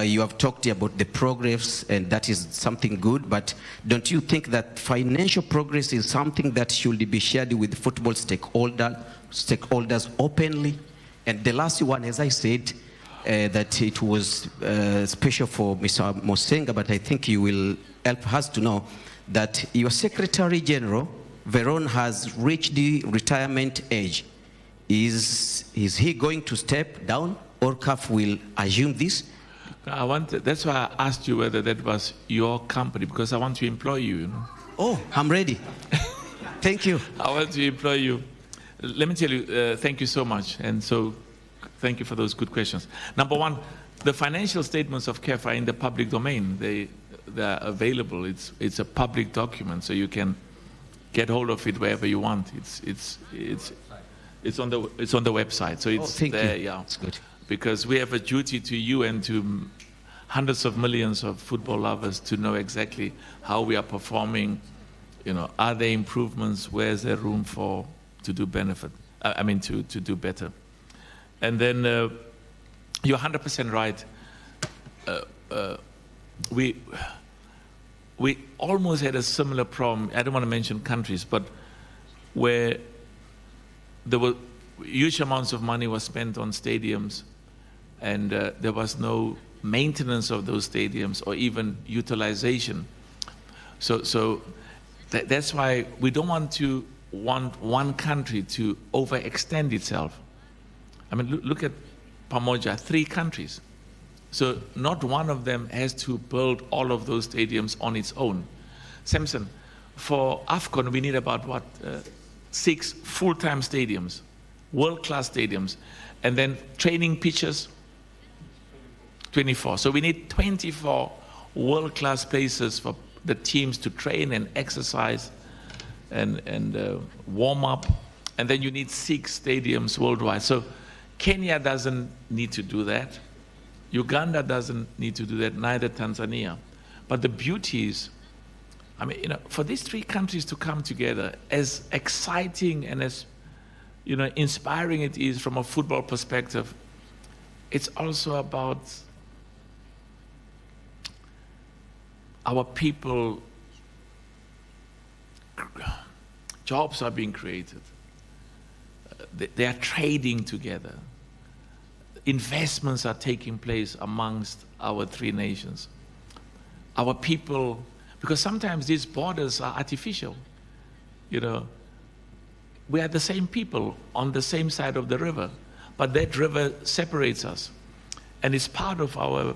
You have talked about the progress, and that is something good, but don't you think that financial progress is something that should be shared with football stakeholders openly? And the last one, as I said, that it was special for Mr. Mosenga, but I think you will help us to know that your Secretary General, Veron, has reached the retirement age. Is he going to step down, or CAF will assume this? That's why I asked you whether that was your company, because I want to employ you, you know. Oh, I'm ready. Thank you. I want to employ you. Let me tell you, thank you so much. And so, thank you for those good questions. Number one, the financial statements of CAF are in the public domain. They're available. It's a public document, so you can get hold of it wherever you want. It's on the website. So it's there. You. Yeah. That's good. Because we have a duty to you and to hundreds of millions of football lovers to know exactly how we are performing. You know, are there improvements? Where is there room to do to do better? And then you're 100% right. We almost had a similar problem. I don't want to mention countries, but where there were huge amounts of money was spent on stadiums, and there was no maintenance of those stadiums or even utilization. So that's why we don't want one country to overextend itself. I mean, look at Pamoja, 3 countries. So not one of them has to build all of those stadiums on its own. Samson, for AFCON, we need about 6 full-time stadiums, world-class stadiums, and then training pitches, 24. So we need 24 world-class places for the teams to train and exercise and warm up, and then you need 6 stadiums worldwide. So Kenya doesn't need to do that. Uganda doesn't need to do that, neither Tanzania. But the beauty is, I mean, you know, for these 3 countries to come together, as exciting and as, you know, inspiring it is from a football perspective, it's also about our people. Jobs are being created. They are trading together. Investments are taking place amongst our 3 nations. Our people, because sometimes these borders are artificial. You know, we are the same people on the same side of the river, but that river separates us. And it's part of our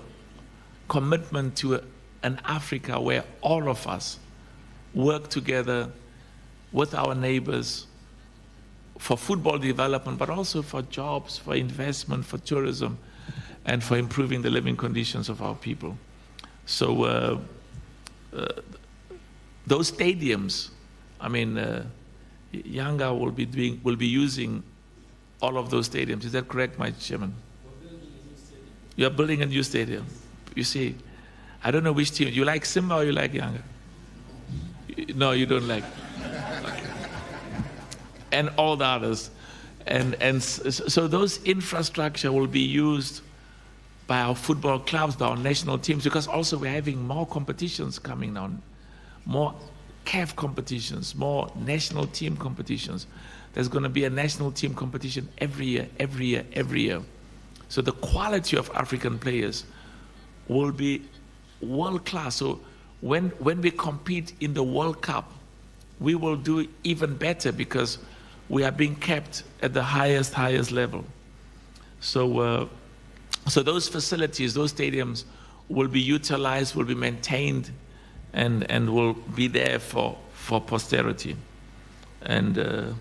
commitment to an Africa where all of us work together with our neighbors for football development, but also for jobs, for investment, for tourism, and for improving the living conditions of our people. So those stadiums, I mean, Yanga will be using all of those stadiums. Is that correct, my chairman? You're building a new stadium. You see, I don't know which team. You like Simba or you like Yanga? No, you don't like. Okay. And all the others. And so those infrastructure will be used by our football clubs, by our national teams, because also we're having more competitions coming down, more CAF competitions, more national team competitions. There's going to be a national team competition every year. So the quality of African players will be world class. So when we compete in the World Cup, we will do even better because we are being kept at the highest level. So so those facilities, those stadiums will be utilized, will be maintained, and will be there for posterity. And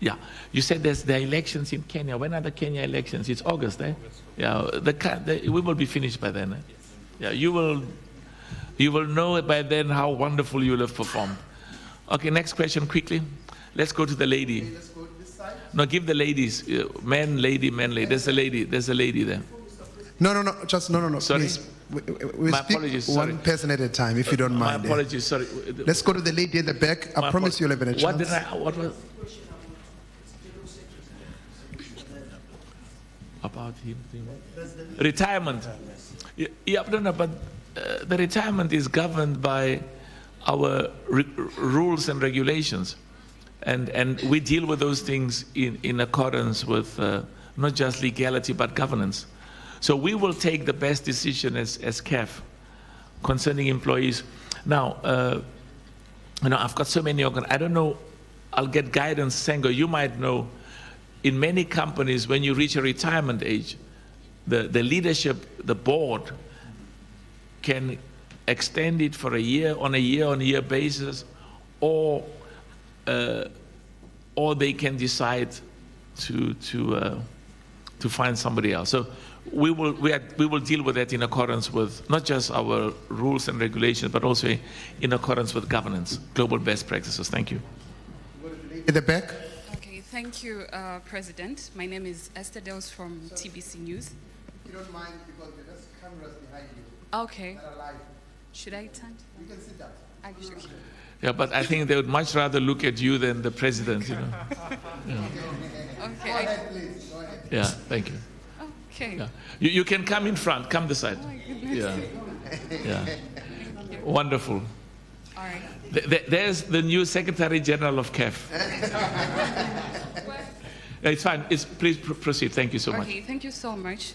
yeah, you said there's the elections in Kenya. When are the Kenya elections? It's August, eh? Yeah, we will be finished by then. Eh? Yeah, you will. You will know by then how wonderful you will have performed. Okay, next question quickly. Let's go to the lady. Okay, let's go to this side. No, give the ladies. Man, lady, man, lady. There's a lady. There's a lady there. No. Just no. Sorry? Please. We My speak apologies, sorry. one person at a time, if you don't My mind. apologies, sorry. Let's go to the lady at the back. I promise you'll have a chance. What was? About him? Retirement. Yeah, no, but the retirement is governed by our rules and regulations. And we deal with those things in accordance with not just legality, but governance. So we will take the best decision as CAF concerning employees. Now, I've got so many organs. I don't know, I'll get guidance. Sengo, you might know, in many companies, when you reach a retirement age, the leadership, the board, can extend it for a year on a year basis, or they can decide to find somebody else. So we will deal with that in accordance with not just our rules and regulations, but also in accordance with governance, global best practices. Thank you. At the back. Okay, thank you, President. My name is Esther Dels from TBC News. If you don't mind, because there's cameras behind you. Okay. That are live. Should I turn? You can sit down. Actually. Yeah, but I think they would much rather look at you than the president, you know. Yeah. Okay. Go ahead, please. Go ahead. Yeah, thank you. Okay. Yeah. You can come in front, come this side. Oh my goodness. Yeah. Wonderful. All right. There's the new Secretary General of CAF. It's fine. Please proceed. Thank you so much. Okay, thank you so much.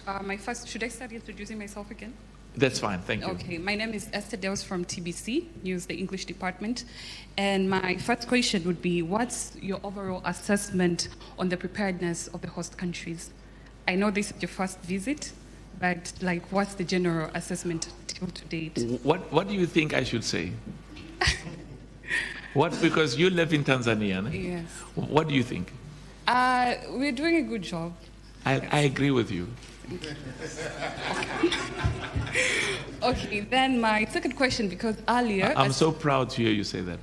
Should I start introducing myself again? That's fine. Thank you. Okay, my name is Esther Dels from TBC News, the English department. And my first question would be, what's your overall assessment on the preparedness of the host countries? I know this is your first visit, but what's the general assessment till to date? What do you think I should say? Because you live in Tanzania, no? Yes. What do you think? We're doing a good job. I agree with you. Okay, then my second question, because earlier... I'm so proud to hear you say that.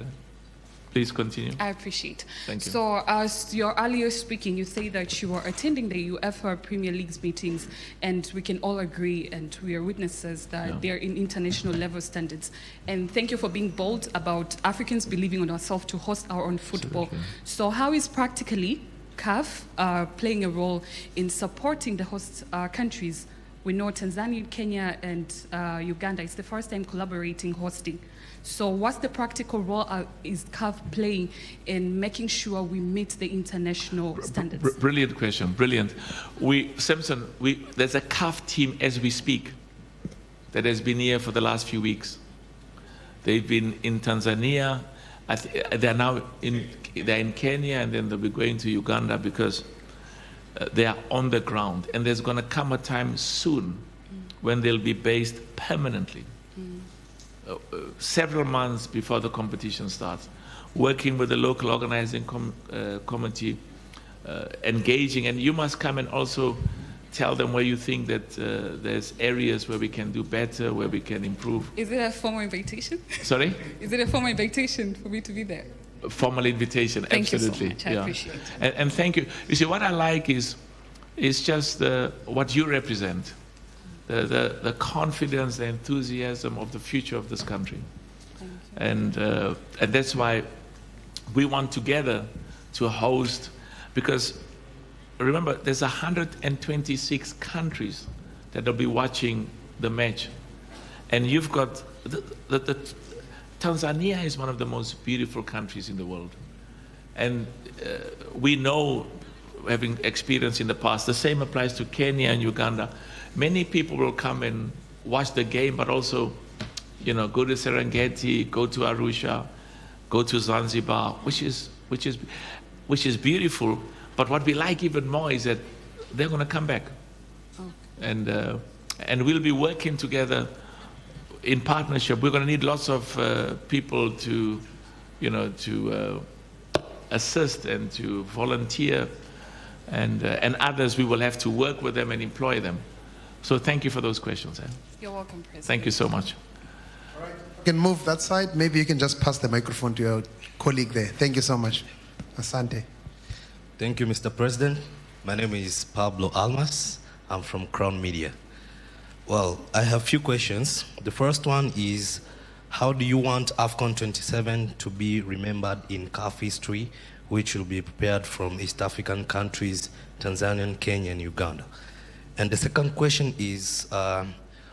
Please continue. I appreciate. Thank you. So as you're earlier speaking, you say that you were attending the UEFA Premier League's meetings, and we can all agree, and we are witnesses that they're in international level standards. And thank you for being bold about Africans believing on ourselves to host our own football. Absolutely. So how is practically CAF playing a role in supporting the host countries? We know Tanzania, Kenya, and Uganda, it's the first time collaborating hosting. So what's the practical role is CAF playing in making sure we meet the international standards? Brilliant question, brilliant. Simpson, there's a CAF team as we speak that has been here for the last few weeks. They've been in Tanzania, they're now they're in Kenya, and then they'll be going to Uganda because they are on the ground. And there's going to come a time soon when they'll be based permanently. Several months before the competition starts, working with the local organizing committee, engaging, and you must come and also tell them where you think that there's areas where we can do better, where we can improve. Is it a formal invitation? Sorry? Is it a formal invitation for me to be there? Formal invitation, thank absolutely. You so much. I appreciate it. And thank you. You see, what I like is just what you represent. The confidence, the enthusiasm of the future of this country. And that's why we want together to host, because remember, there's 126 countries that will be watching the match. And you've got, Tanzania is one of the most beautiful countries in the world. And we know, having experienced in the past, the same applies to Kenya and Uganda. Many people will come and watch the game, but also, go to Serengeti, go to Arusha, go to Zanzibar, which is beautiful. But what we like even more is that they're going to come back, and we'll be working together in partnership. We're going to need lots of people to, to assist and to volunteer, and others we will have to work with them and employ them. So thank you for those questions. You're welcome, President. Thank you so much. All right. You can move that side. Maybe you can just pass the microphone to your colleague there. Thank you so much. Asante. Thank you, Mr. President. My name is Pablo Almas. I'm from Crown Media. Well, I have a few questions. The first one is, how do you want AFCON 27 to be remembered in CAF history, which will be prepared from East African countries, Tanzania, Kenya, and Uganda? And the second question is,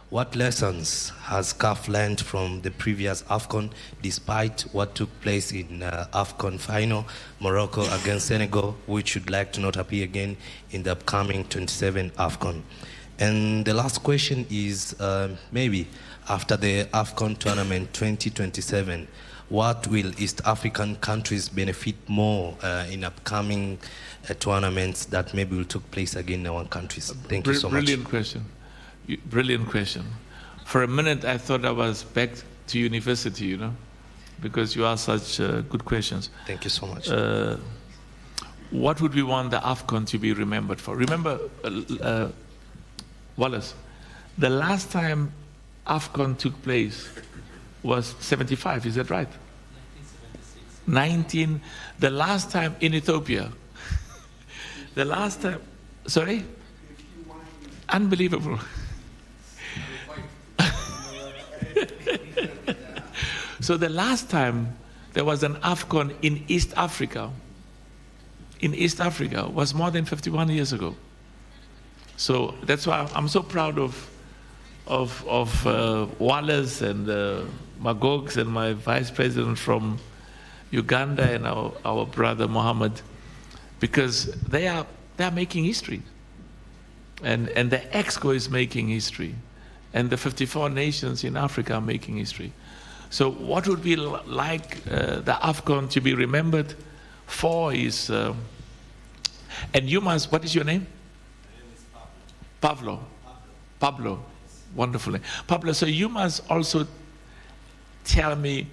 what lessons has CAF learned from the previous AFCON, despite what took place in AFCON final, Morocco against Senegal, which would like to not appear again in the upcoming 27 AFCON? And the last question is, maybe after the AFCON tournament 2027, what will East African countries benefit more in upcoming tournaments that maybe will take place again in our countries? Thank you so much. Brilliant question. Brilliant question. For a minute, I thought I was back to university, you know, because you ask such good questions. Thank you so much. What would we want the AFCON to be remembered for? Remember, Wallace, the last time AFCON took place was 75, is that right? 1976. The last time in Ethiopia. The last time, sorry? Unbelievable. So the last time there was an AFCON in East Africa, was more than 51 years ago. So that's why I'm so proud of Wallace and Magogs and my vice president from Uganda and our brother Mohammed, because they are making history. And the EXCO is making history. And the 54 nations in Africa are making history. So what would we like the AFCON to be remembered for is, and you must, what is your name? My name is Pablo. Pablo. Wonderful name. Pablo, so you must also tell me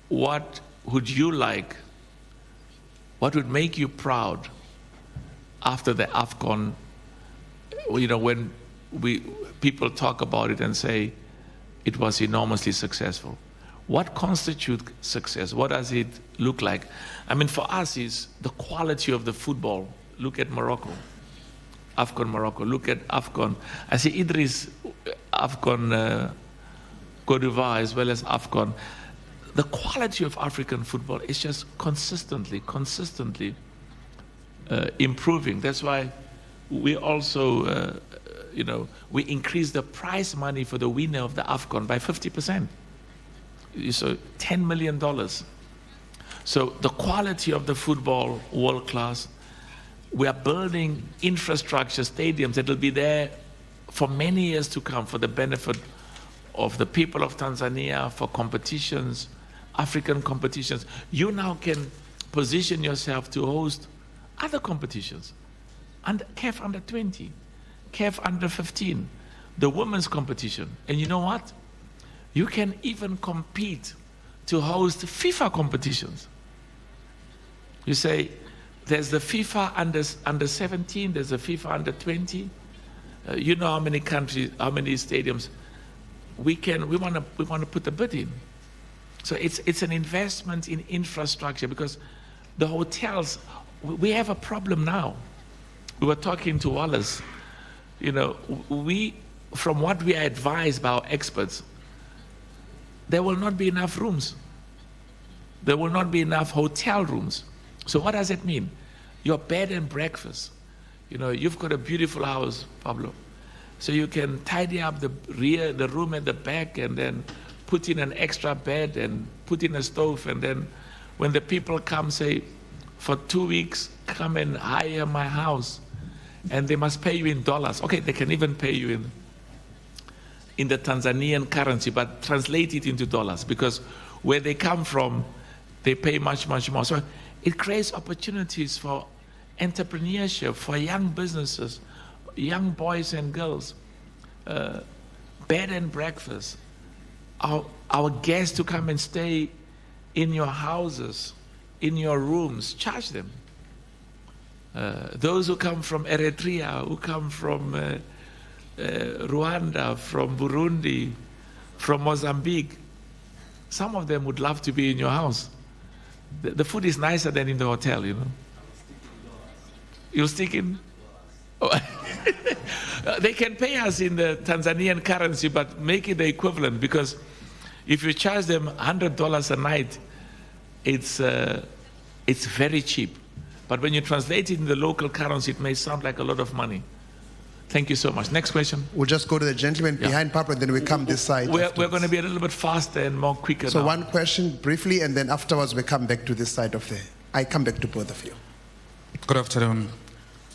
what would you like, what would make you proud after the AFCON, you know, when people talk about it and say it was enormously successful. What constitutes success? What does it look like? I mean, for us, is the quality of the football. Look at Morocco, AFCON Morocco. Look at AFCON. I see Idris, AFCON Côte d'Ivoire, as well as AFCON. The quality of African football is just consistently improving. That's why we also, you know, we increase the prize money for the winner of the AFCON by 50%. So $10 million. So the quality of the football, world class. We are building infrastructure, stadiums that will be there for many years to come for the benefit of the people of Tanzania, for competitions, African competitions. You now can position yourself to host other competitions. And CAF under 20, CAF under 15, the women's competition. And you know what? You can even compete to host FIFA competitions. You say, there's the FIFA under 17, there's the FIFA under 20. You know how many countries, how many stadiums we want to put a bid in. So it's an investment in infrastructure, because the hotels, we have a problem now. We were talking to Wallace, you know, from what we are advised by our experts, there will not be enough rooms. There will not be enough hotel rooms. So what does it mean? Your bed and breakfast. You know, you've got a beautiful house, Pablo. So you can tidy up the room at the back, and then put in an extra bed and put in a stove, and then when the people come, say, for 2 weeks, come and hire my house, and they must pay you in dollars. Okay, they can even pay you in the Tanzanian currency, but translate it into dollars, because where they come from, they pay much, much more. So it creates opportunities for entrepreneurship, for young businesses, young boys and girls, bed and breakfast, our guests to come and stay in your houses, in your rooms, charge them. Those who come from Eritrea, who come from Rwanda, from Burundi, from Mozambique, some of them would love to be in your house. The food is nicer than in the hotel, you know. You'll stick in? Oh. They can pay us in the Tanzanian currency, but make it the equivalent, because if you charge them $100 a night, it's very cheap. But when you translate it in the local currency, it may sound like a lot of money. Thank you so much. Next question. We'll just go to the gentleman behind Papa, and then we come this side. We're going to be a little bit faster and more quicker So now. one question briefly, and then afterwards we come back to this side of the... I come back to both of you. Good afternoon.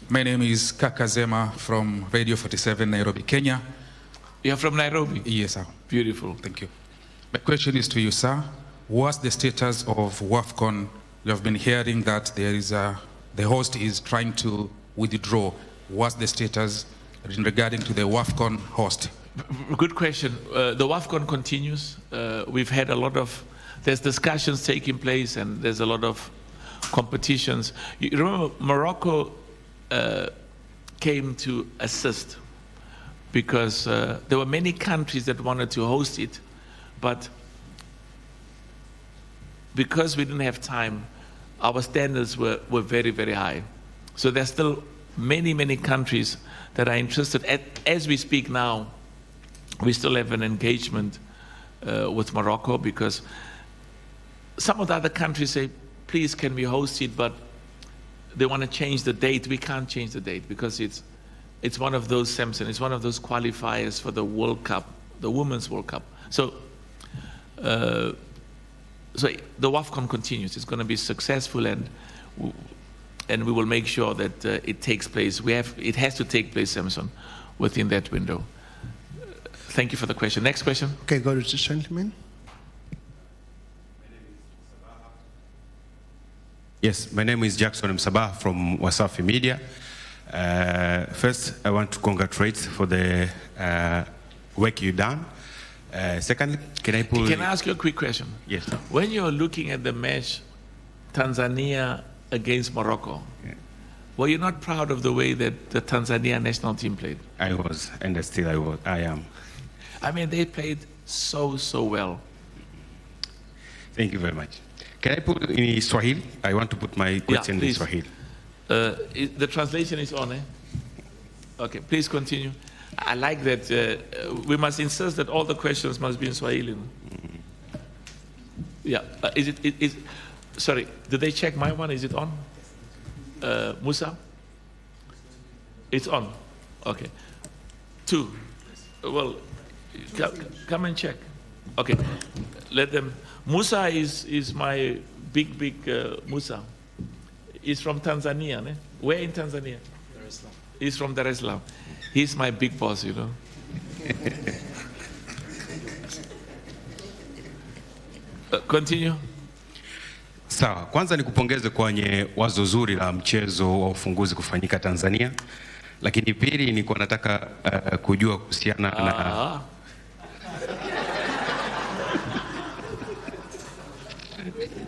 My name is Kaka Zema from Radio 47, Nairobi, Kenya. You're from Nairobi? Yes, sir. Beautiful. Thank you. My question is to you, sir. What's the status of WAFCON? You have been hearing that there is the host is trying to withdraw. What's the status in regarding to the WAFCON host? Good question. The WAFCON continues. We've had a lot of, there's discussions taking place, and there's a lot of competitions. You remember Morocco came to assist, because there were many countries that wanted to host it, but because we didn't have time, our standards were very, very high. So there's still many, many countries that are interested. As we speak now, we still have an engagement with Morocco, because some of the other countries say, please, can we host it? But they want to change the date. We can't change the date, because it's one of those, Samson, it's one of those qualifiers for the World Cup, the Women's World Cup. So the WAFCON continues. It's going to be successful, and we will make sure that it takes place. It has to take place, Samson, within that window. Thank you for the question. Next question. Okay, go to this gentleman. Yes, my name is Jackson Msabah from Wasafi Media. First, I want to congratulate for the work you've done. Secondly, can I ask you a quick question? Yes. When you're looking at the match, Tanzania against Morocco, were you not proud of the way that the Tanzania national team played? I was, and still I am. I mean, they played so well. Thank you very much. Can I put in Swahili? I want to put my question in Swahili. The translation is on, eh? Okay, please continue. I like that. We must insist that all the questions must be in Swahili. Yeah. Sorry, did they check my one? Is it on? Musa? It's on. Okay. 2. Well, come and check. Okay. Let them. Musa is my big Musa. He's from Tanzania. Ne? Where in Tanzania? Dar es Salaam. He's from Dar es Salaam. He's my big boss, you know. Continue. Sawa, kwanza nikupongeze kwenye wazo zuri la mchezo wa ufunguzi kufanyika Tanzania. Lakini pili nilikuwa nataka kujua kuhusiana na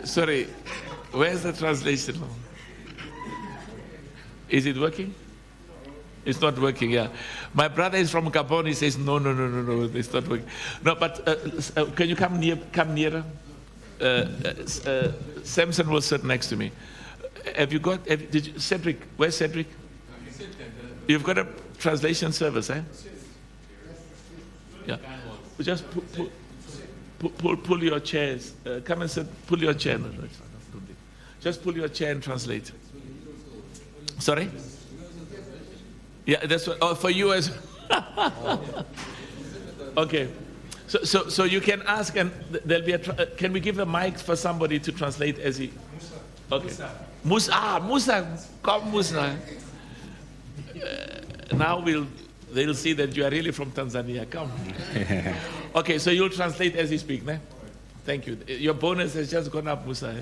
Sorry, where's the translation? Is it working? It's not working, yeah. My brother is from Gabon. He says, no, it's not working. No, but can you come nearer? Samson will sit next to me. Cedric, where's Cedric? You've got a translation service, eh? Yeah. Just pull your chairs. Come and sit, pull your chair. No, just pull your chair and translate. Sorry? Yeah, that's what, for you as okay. So you can ask, and there'll be can we give a mic for somebody to translate as he? Okay. Musa, come Musa. Now they'll see that you are really from Tanzania. Come. Okay, so you'll translate as you speak, ne? Thank you. Your bonus has just gone up, Musa.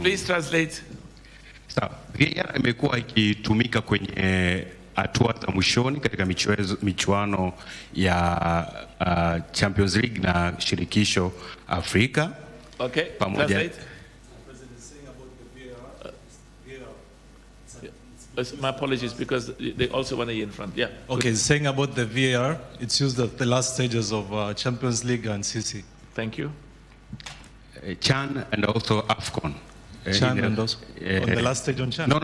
Please translate. Sawa. VAR imekuwa ikitumika kwenye hatua za mwishoni katika michuano ya Champions League na shirikisho Afrika. Okay, pamoja. Translate. My apologies, because they also want to hear in front. Yeah. Okay, good. Saying about the VAR, it's used at the last stages of Champions League and CC. Thank you. CHAN and also AFCON. CHAN and also on the last stage on CHAN? No,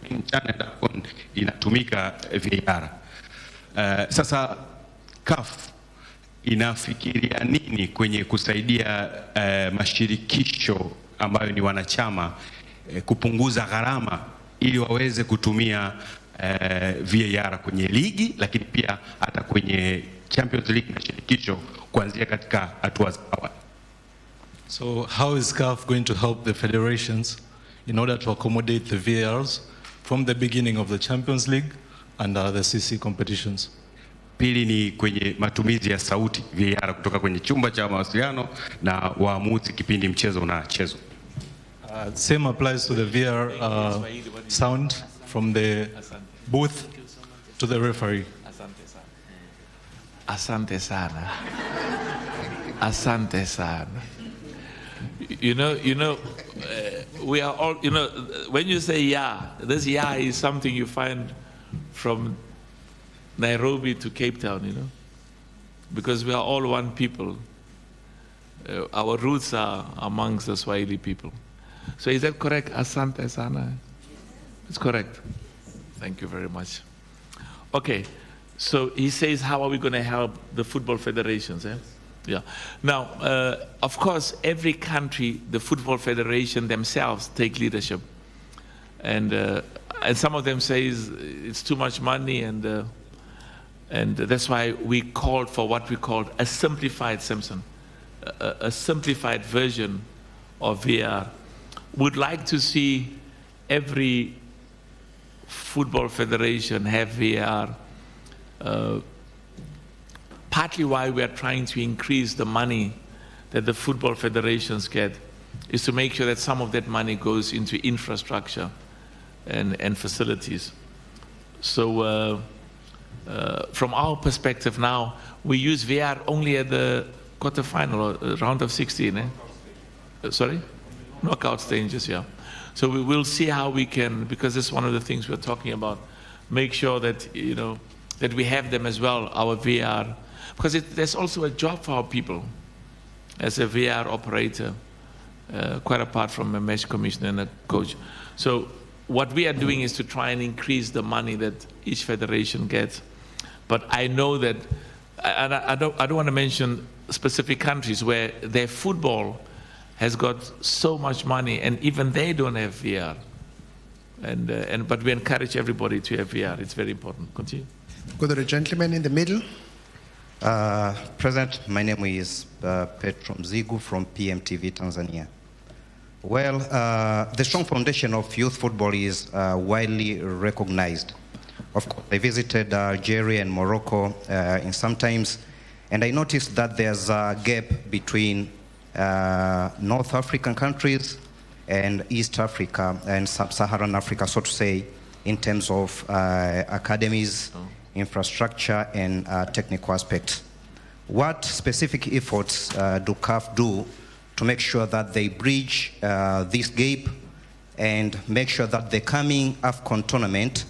in CHAN and AFCON inatumika VAR. Sasa CAF inafikiria nini kwenye kusaidia mashirikisho ambayo ni wanachama kupunguza gharama ili waweze kutumia VAR kwenye ligi, lakini pia hata kwenye Champions League na shirikisho kuanzia katika hatua za awali. So how is CAF going to help the federations in order to accommodate the VARs from the beginning of the Champions League and the CC competitions? Pili ni kwenye matumizi ya sauti VAR kutoka kwenye chumba cha mawasiliano na waamuzi kipindi mchezo unachezwa. Same applies to the VAR sound from the booth to the referee. Asante sana. Asante sana. You know, we are all, when you say yeah, this yeah is something you find from Nairobi to Cape Town, because we are all one people. Our roots are amongst the Swahili people. So is that correct? Asante sana. It's correct. Thank you very much. Okay, so he says, how are we going to help the football federations? Yeah. Now, of course, every country, the football federation themselves take leadership, and some of them say it's too much money, and that's why we called for what we called a simplified Simpson, a simplified version of VAR. Would like to see every football federation have VAR. Partly why we are trying to increase the money that the football federations get is to make sure that some of that money goes into infrastructure and facilities. So from our perspective now, we use VAR only at the quarterfinal or round of 16. Sorry? Knockout stages, yeah. So we will see how we can, because it's one of the things we're talking about, make sure that, that we have them as well, our VAR. Because there's also a job for our people as a VAR operator, quite apart from a match commissioner and a coach. So what we are doing is to try and increase the money that each federation gets. But I know that, and I don't want to mention specific countries where their football has got so much money, and even they don't have VAR. But we encourage everybody to have VAR. It's very important. Continue. Go to the gentleman in the middle. President, my name is Petro Mzigu from PMTV Tanzania. Well, the strong foundation of youth football is widely recognized. Of course, I visited Algeria and Morocco in some times, and I noticed that there's a gap between North African countries and East Africa and Sub-Saharan Africa, so to say, in terms of academies, infrastructure, and technical aspects. What specific efforts do CAF do to make sure that they bridge this gap and make sure that the coming AFCON tournament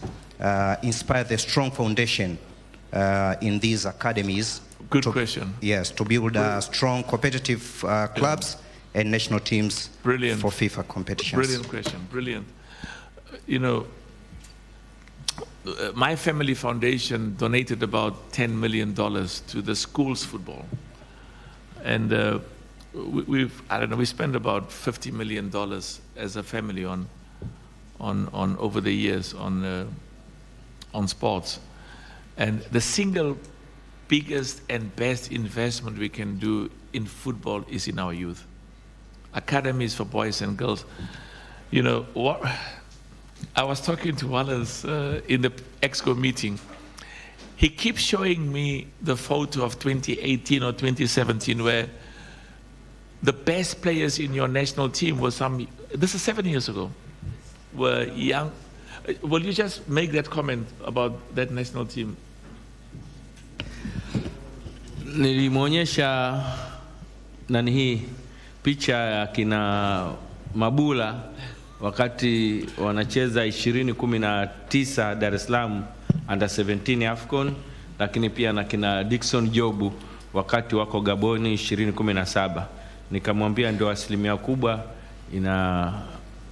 inspire the strong foundation in these academies? Good question. Yes, to build strong competitive clubs and national teams for FIFA competitions. Brilliant question, brilliant. My family foundation donated about $10 million to the school's football. And we spent about $50 million as a family on over the years on sports. And the single biggest and best investment we can do in football is in our youth. Academies for boys and girls. What? I was talking to Wallace in the EXCO meeting. He keeps showing me the photo of 2018 or 2017 where the best players in your national team were this is 7 years ago, were young. Will you just make that comment about that national team? Nilimwonyesha picha ya kina Mabula wakati wanacheza 2019 Dar es Salaam under 17 AFCON, lakini pia na kina Dickson Jobu wakati wako Gaboni 2017. Nikamwambia ndio asilimia kubwa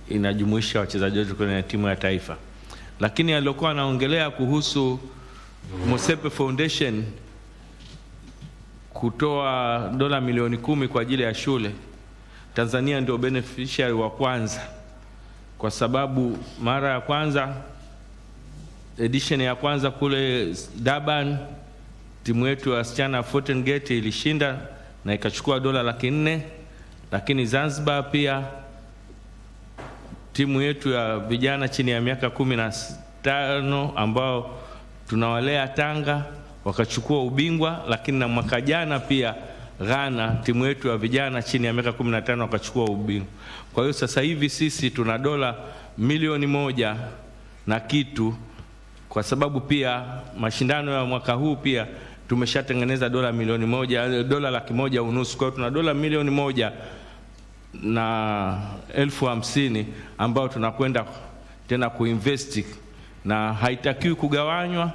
inajumuisha wachezaji wetu kwenye timu ya taifa. Lakini alikuwa anaongelea kuhusu Mosepe Foundation kutoa dola milioni 10 kwa ajili ya shule. Tanzania ndio beneficiary wa kwanza, kwa sababu mara ya kwanza, edition ya kwanza kule Durban, timu yetu ya wasichana Fountain Gate ilishinda na ikachukua dola 400,000. Lakini Zanzibar pia timu yetu ya vijana chini ya miaka 15 ambao tunawalea Tanga wakachukua ubingwa. Lakini na mwaka jana pia Ghana timu yetu ya vijana chini ya miaka 15 wakachukua ubingwa. Kwa hiyo sasa hivi sisi tuna dola milioni 1 na kitu, kwa sababu pia mashindano ya mwaka huu pia tumeshatengeneza dola milioni 1, dola 150,000. Kwa hiyo tuna dola milioni 1 na 50,000 ambao tunakwenda tena kuinvest, na haitakiwi kugawanywa,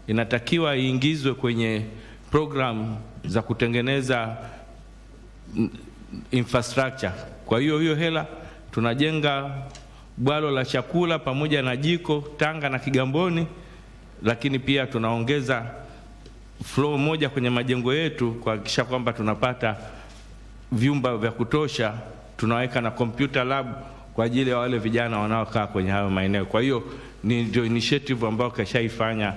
inatakiwa iingizwe kwenye program za kutengeneza infrastructure. Kwa hiyo hela tunajenga bwalo la chakula pamoja na jiko Tanga na Kigamboni, lakini pia tunaongeza floor moja kwenye majengo yetu kuhakikisha kwamba tunapata vyumba vya kutosha. Tunaweka na computer lab kwa ajili ya wale vijana wanaokaa kwenye hayo maeneo. Kwa hiyo ni ndio initiative ambayo kashaifanya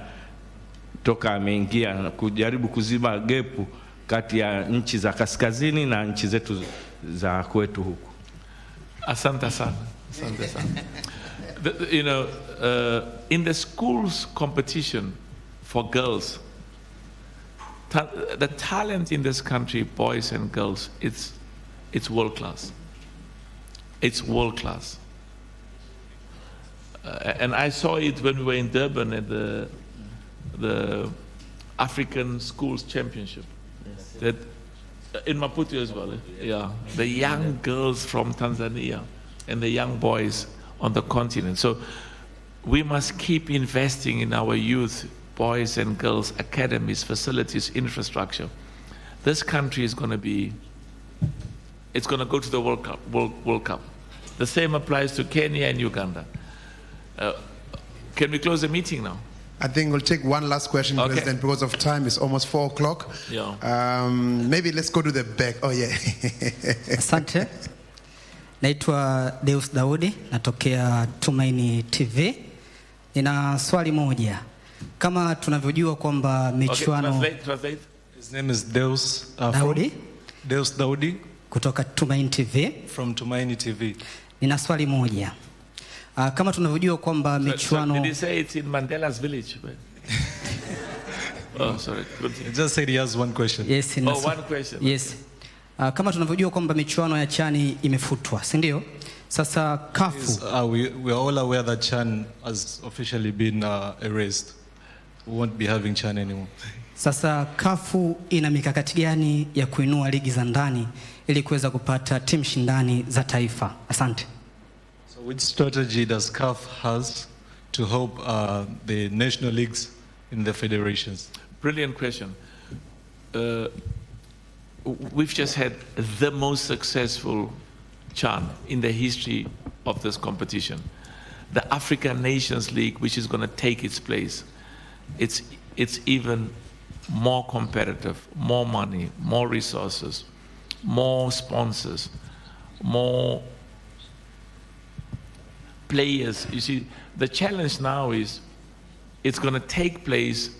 toka ameingia, kujaribu kuziba gepu kati ya nchi za kaskazini na nchi zetu za kwetu huku. Asante sana. Asante sana. You know, in the schools competition for girls, the talent in this country, boys and girls, it's world class. It's world class. And I saw it when we were in Durban at the African Schools Championship. Yes. That in Maputo as well. Yeah, the young girls from Tanzania and the young boys on the continent. So we must keep investing in our youth, boys and girls, academies, facilities, infrastructure. This country is going to be, it's going to go to the World Cup. The same applies to Kenya and Uganda. Can we close the meeting now? I think we'll take one last question, okay, President, because of time. It's almost 4 o'clock. Yeah. Maybe let's go to the back. Oh, yeah. Asante. Naitwa Deus Daudi, natokea Tumaini TV. Nina swali moja. Kama tunavyojua kwamba michuano... Okay, translate. His name is Deus Daudi. Deus Daudi. Kutoka Tumaini TV. From Tumaini TV. Nina swali moja. Kama tunavyojua kwamba michuano... Did he say it's in Mandela's village? Oh, sorry. He just said he has one question. Yes, one question. Yes. Kama tunavyojua kwamba michuano ya CHAN imefutwa, si ndio? Sasa CAF... we are all aware that CHAN has officially been erased. We won't be having CHAN anymore. Sasa CAF ina mikakati gani ya kuinua ligi za ndani ili kuweza kupata timu shindani za taifa? Asante. So which strategy does CAF has to help the national leagues in the federations? Brilliant question. We've just had the most successful CHAN in the history of this competition. The African Nations League, which is going to take its place, it's even more competitive, more money, more resources, more sponsors, more players. You see, the challenge now is it's going to take place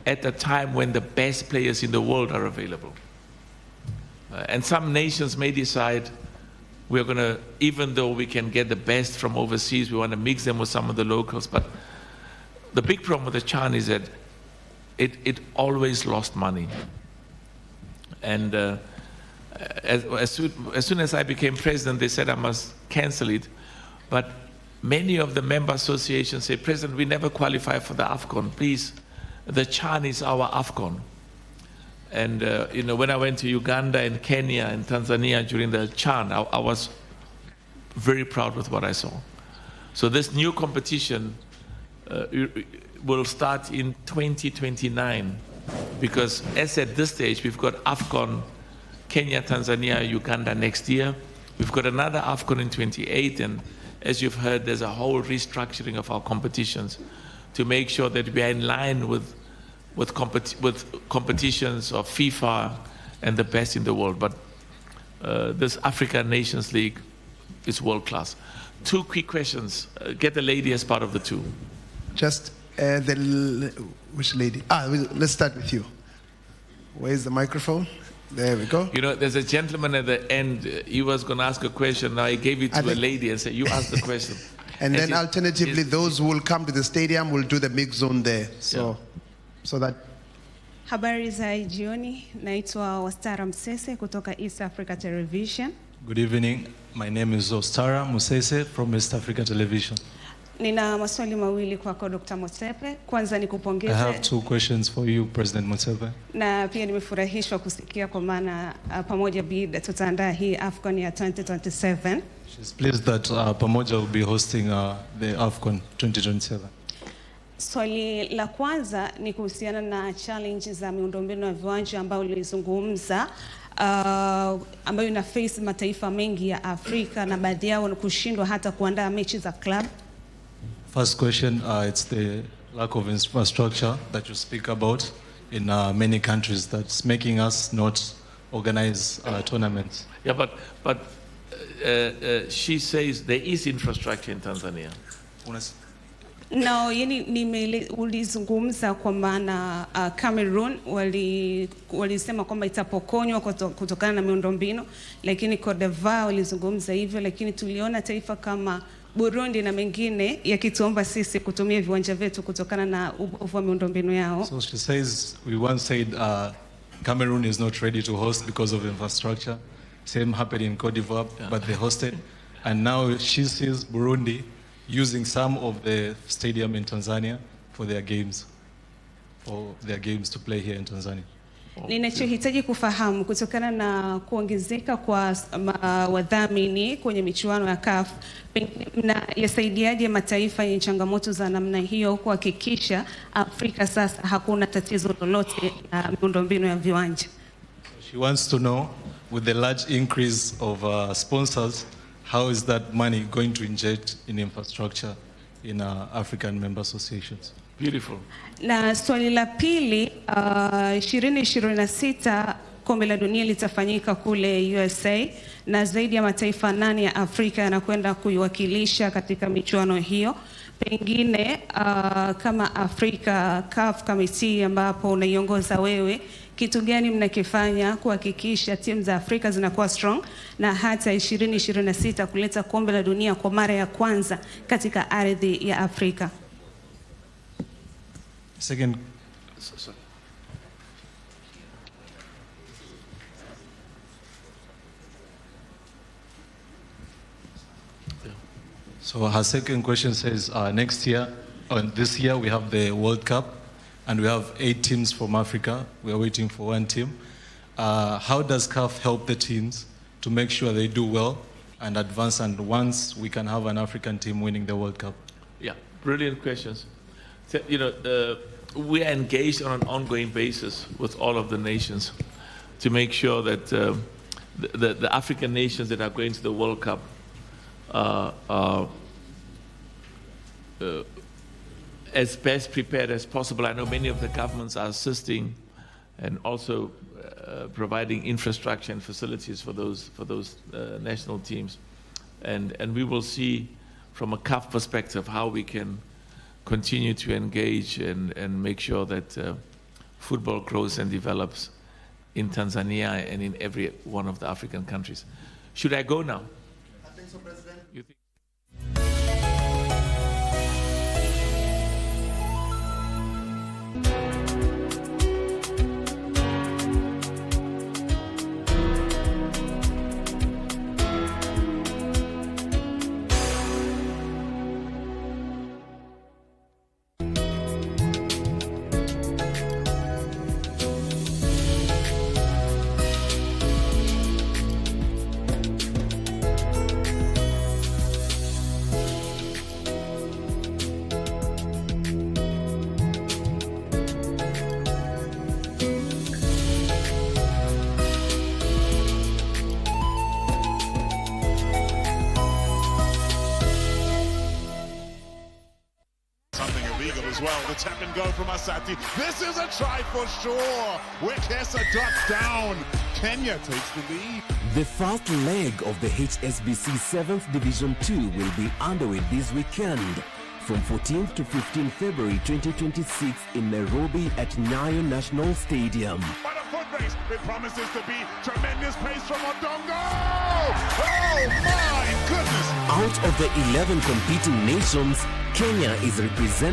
at a time when the best players in the world are available. And some nations may decide we're going to, even though we can get the best from overseas, we want to mix them with some of the locals. But the big problem with the CHAN is that it always lost money. And as soon as I became president, they said I must cancel it. But many of the member associations say, President, we never qualify for the AFCON. Please, the CHAN is our AFCON. And you know, when I went to Uganda and Kenya and Tanzania during the CHAN, I was very proud with what I saw. So this new competition will start in 2029, because as at this stage, we've got AFCON, Kenya, Tanzania, Uganda next year. We've got another AFCON in 28, and as you've heard, there's a whole restructuring of our competitions to make sure that we are in line with competitions of FIFA and the best in the world. But this African Nations League is world class. 2 quick questions. Get the lady as part of the 2. Just which lady? Let's start with you. Where's the microphone? There we go. You know, there's a gentleman at the end. He was going to ask a question. Now I gave it to a lady and said, "You ask the question." And then alternatively, those who will come to the stadium will do the mix zone there. So that. Habari za jioni, naitwa Ostara Msese kutoka East Africa Television. Good evening. My name is Ostara Musese from East Africa Television. Nina maswali mawili kwako Dr. Motsepe. Kwanza nikupongeze. I have 2 questions for you, President Motsepe. Na pia nimefurahishwa kusikia kwa maana pamoja bid tutaandaa hii AFCON ya 2027. She's pleased that pamoja will be hosting the AFCON 2027. Swali la kwanza ni kuhusiana na challenge za miundombinu ya viwanja ambayo ulizungumza, ambayo ina face mataifa mengi ya Afrika na baadhi yao kushindwa hata kuandaa mechi za club. First question, it's the lack of infrastructure that you speak about in many countries that's making us not organize tournaments. Yeah, but she says there is infrastructure in Tanzania. No, yani ulizungumza kwa maana Cameroon walisema kwamba itapokonywa kutokana na miundombinu, lakini Cote d'Ivoire walizungumza hivyo, lakini tuliona taifa kama Burundi na mengine yakituomba sisi kutumia viwanja vyetu kutokana na ubovu wa miundombinu yao. So she says, we once said Cameroon is not ready to host because of infrastructure. Same happened in Cote d'Ivoire, but they hosted. And now she sees Burundi using some of the stadium in Tanzania for their games to play here in Tanzania. Ninachohitaji kufahamu kutokana na kuongezeka kwa wadhamini kwenye michuano ya CAF, na yasaidiaje mataifa yenye changamoto za namna hiyo kuhakikisha Afrika sasa hakuna tatizo lolote la miundombinu ya viwanja. She wants to know, with the large increase of sponsors, how is that money going to inject in infrastructure in African member associations? Beautiful. Na swali la pili, 2026 kombe la dunia litafanyika kule USA na zaidi ya mataifa 8 ya Afrika yanakwenda kuiwakilisha katika michuano hiyo. Pengine kama Africa CAF Committee ambapo unaiongoza wewe, kitu gani mnakifanya kuhakikisha timu za Afrika zinakuwa strong na hata 2026 kuleta kombe la dunia kwa mara ya kwanza katika ardhi ya Afrika? Second. So her second question says, next year, this year we have the World Cup, and we have 8 teams from Africa. We are waiting for 1 team. How does CAF help the teams to make sure they do well and advance, and once we can have an African team winning the World Cup? Yeah, brilliant questions. So, you know, we are engaged on an ongoing basis with all of the nations to make sure that the African nations that are going to the World Cup are as best prepared as possible. I know many of the governments are assisting and also providing infrastructure and facilities for those national teams, and we will see from a CAF perspective how we can continue to engage and make sure that football grows and develops in Tanzania and in every one of the African countries. Should I go now? I think so, President. You think? Something illegal as well. The tap and go from Asati. This is a try for sure. Wekesa ducks down. Kenya takes the lead. The first leg of the HSBC 7th Division 2 will be underway this weekend from 14th to 15th February 2026 in Nairobi at Nyayo National Stadium. But a foot race. It promises to be tremendous pace from Odongo. Oh my goodness. Out of the 11 competing nations, Kenya is represented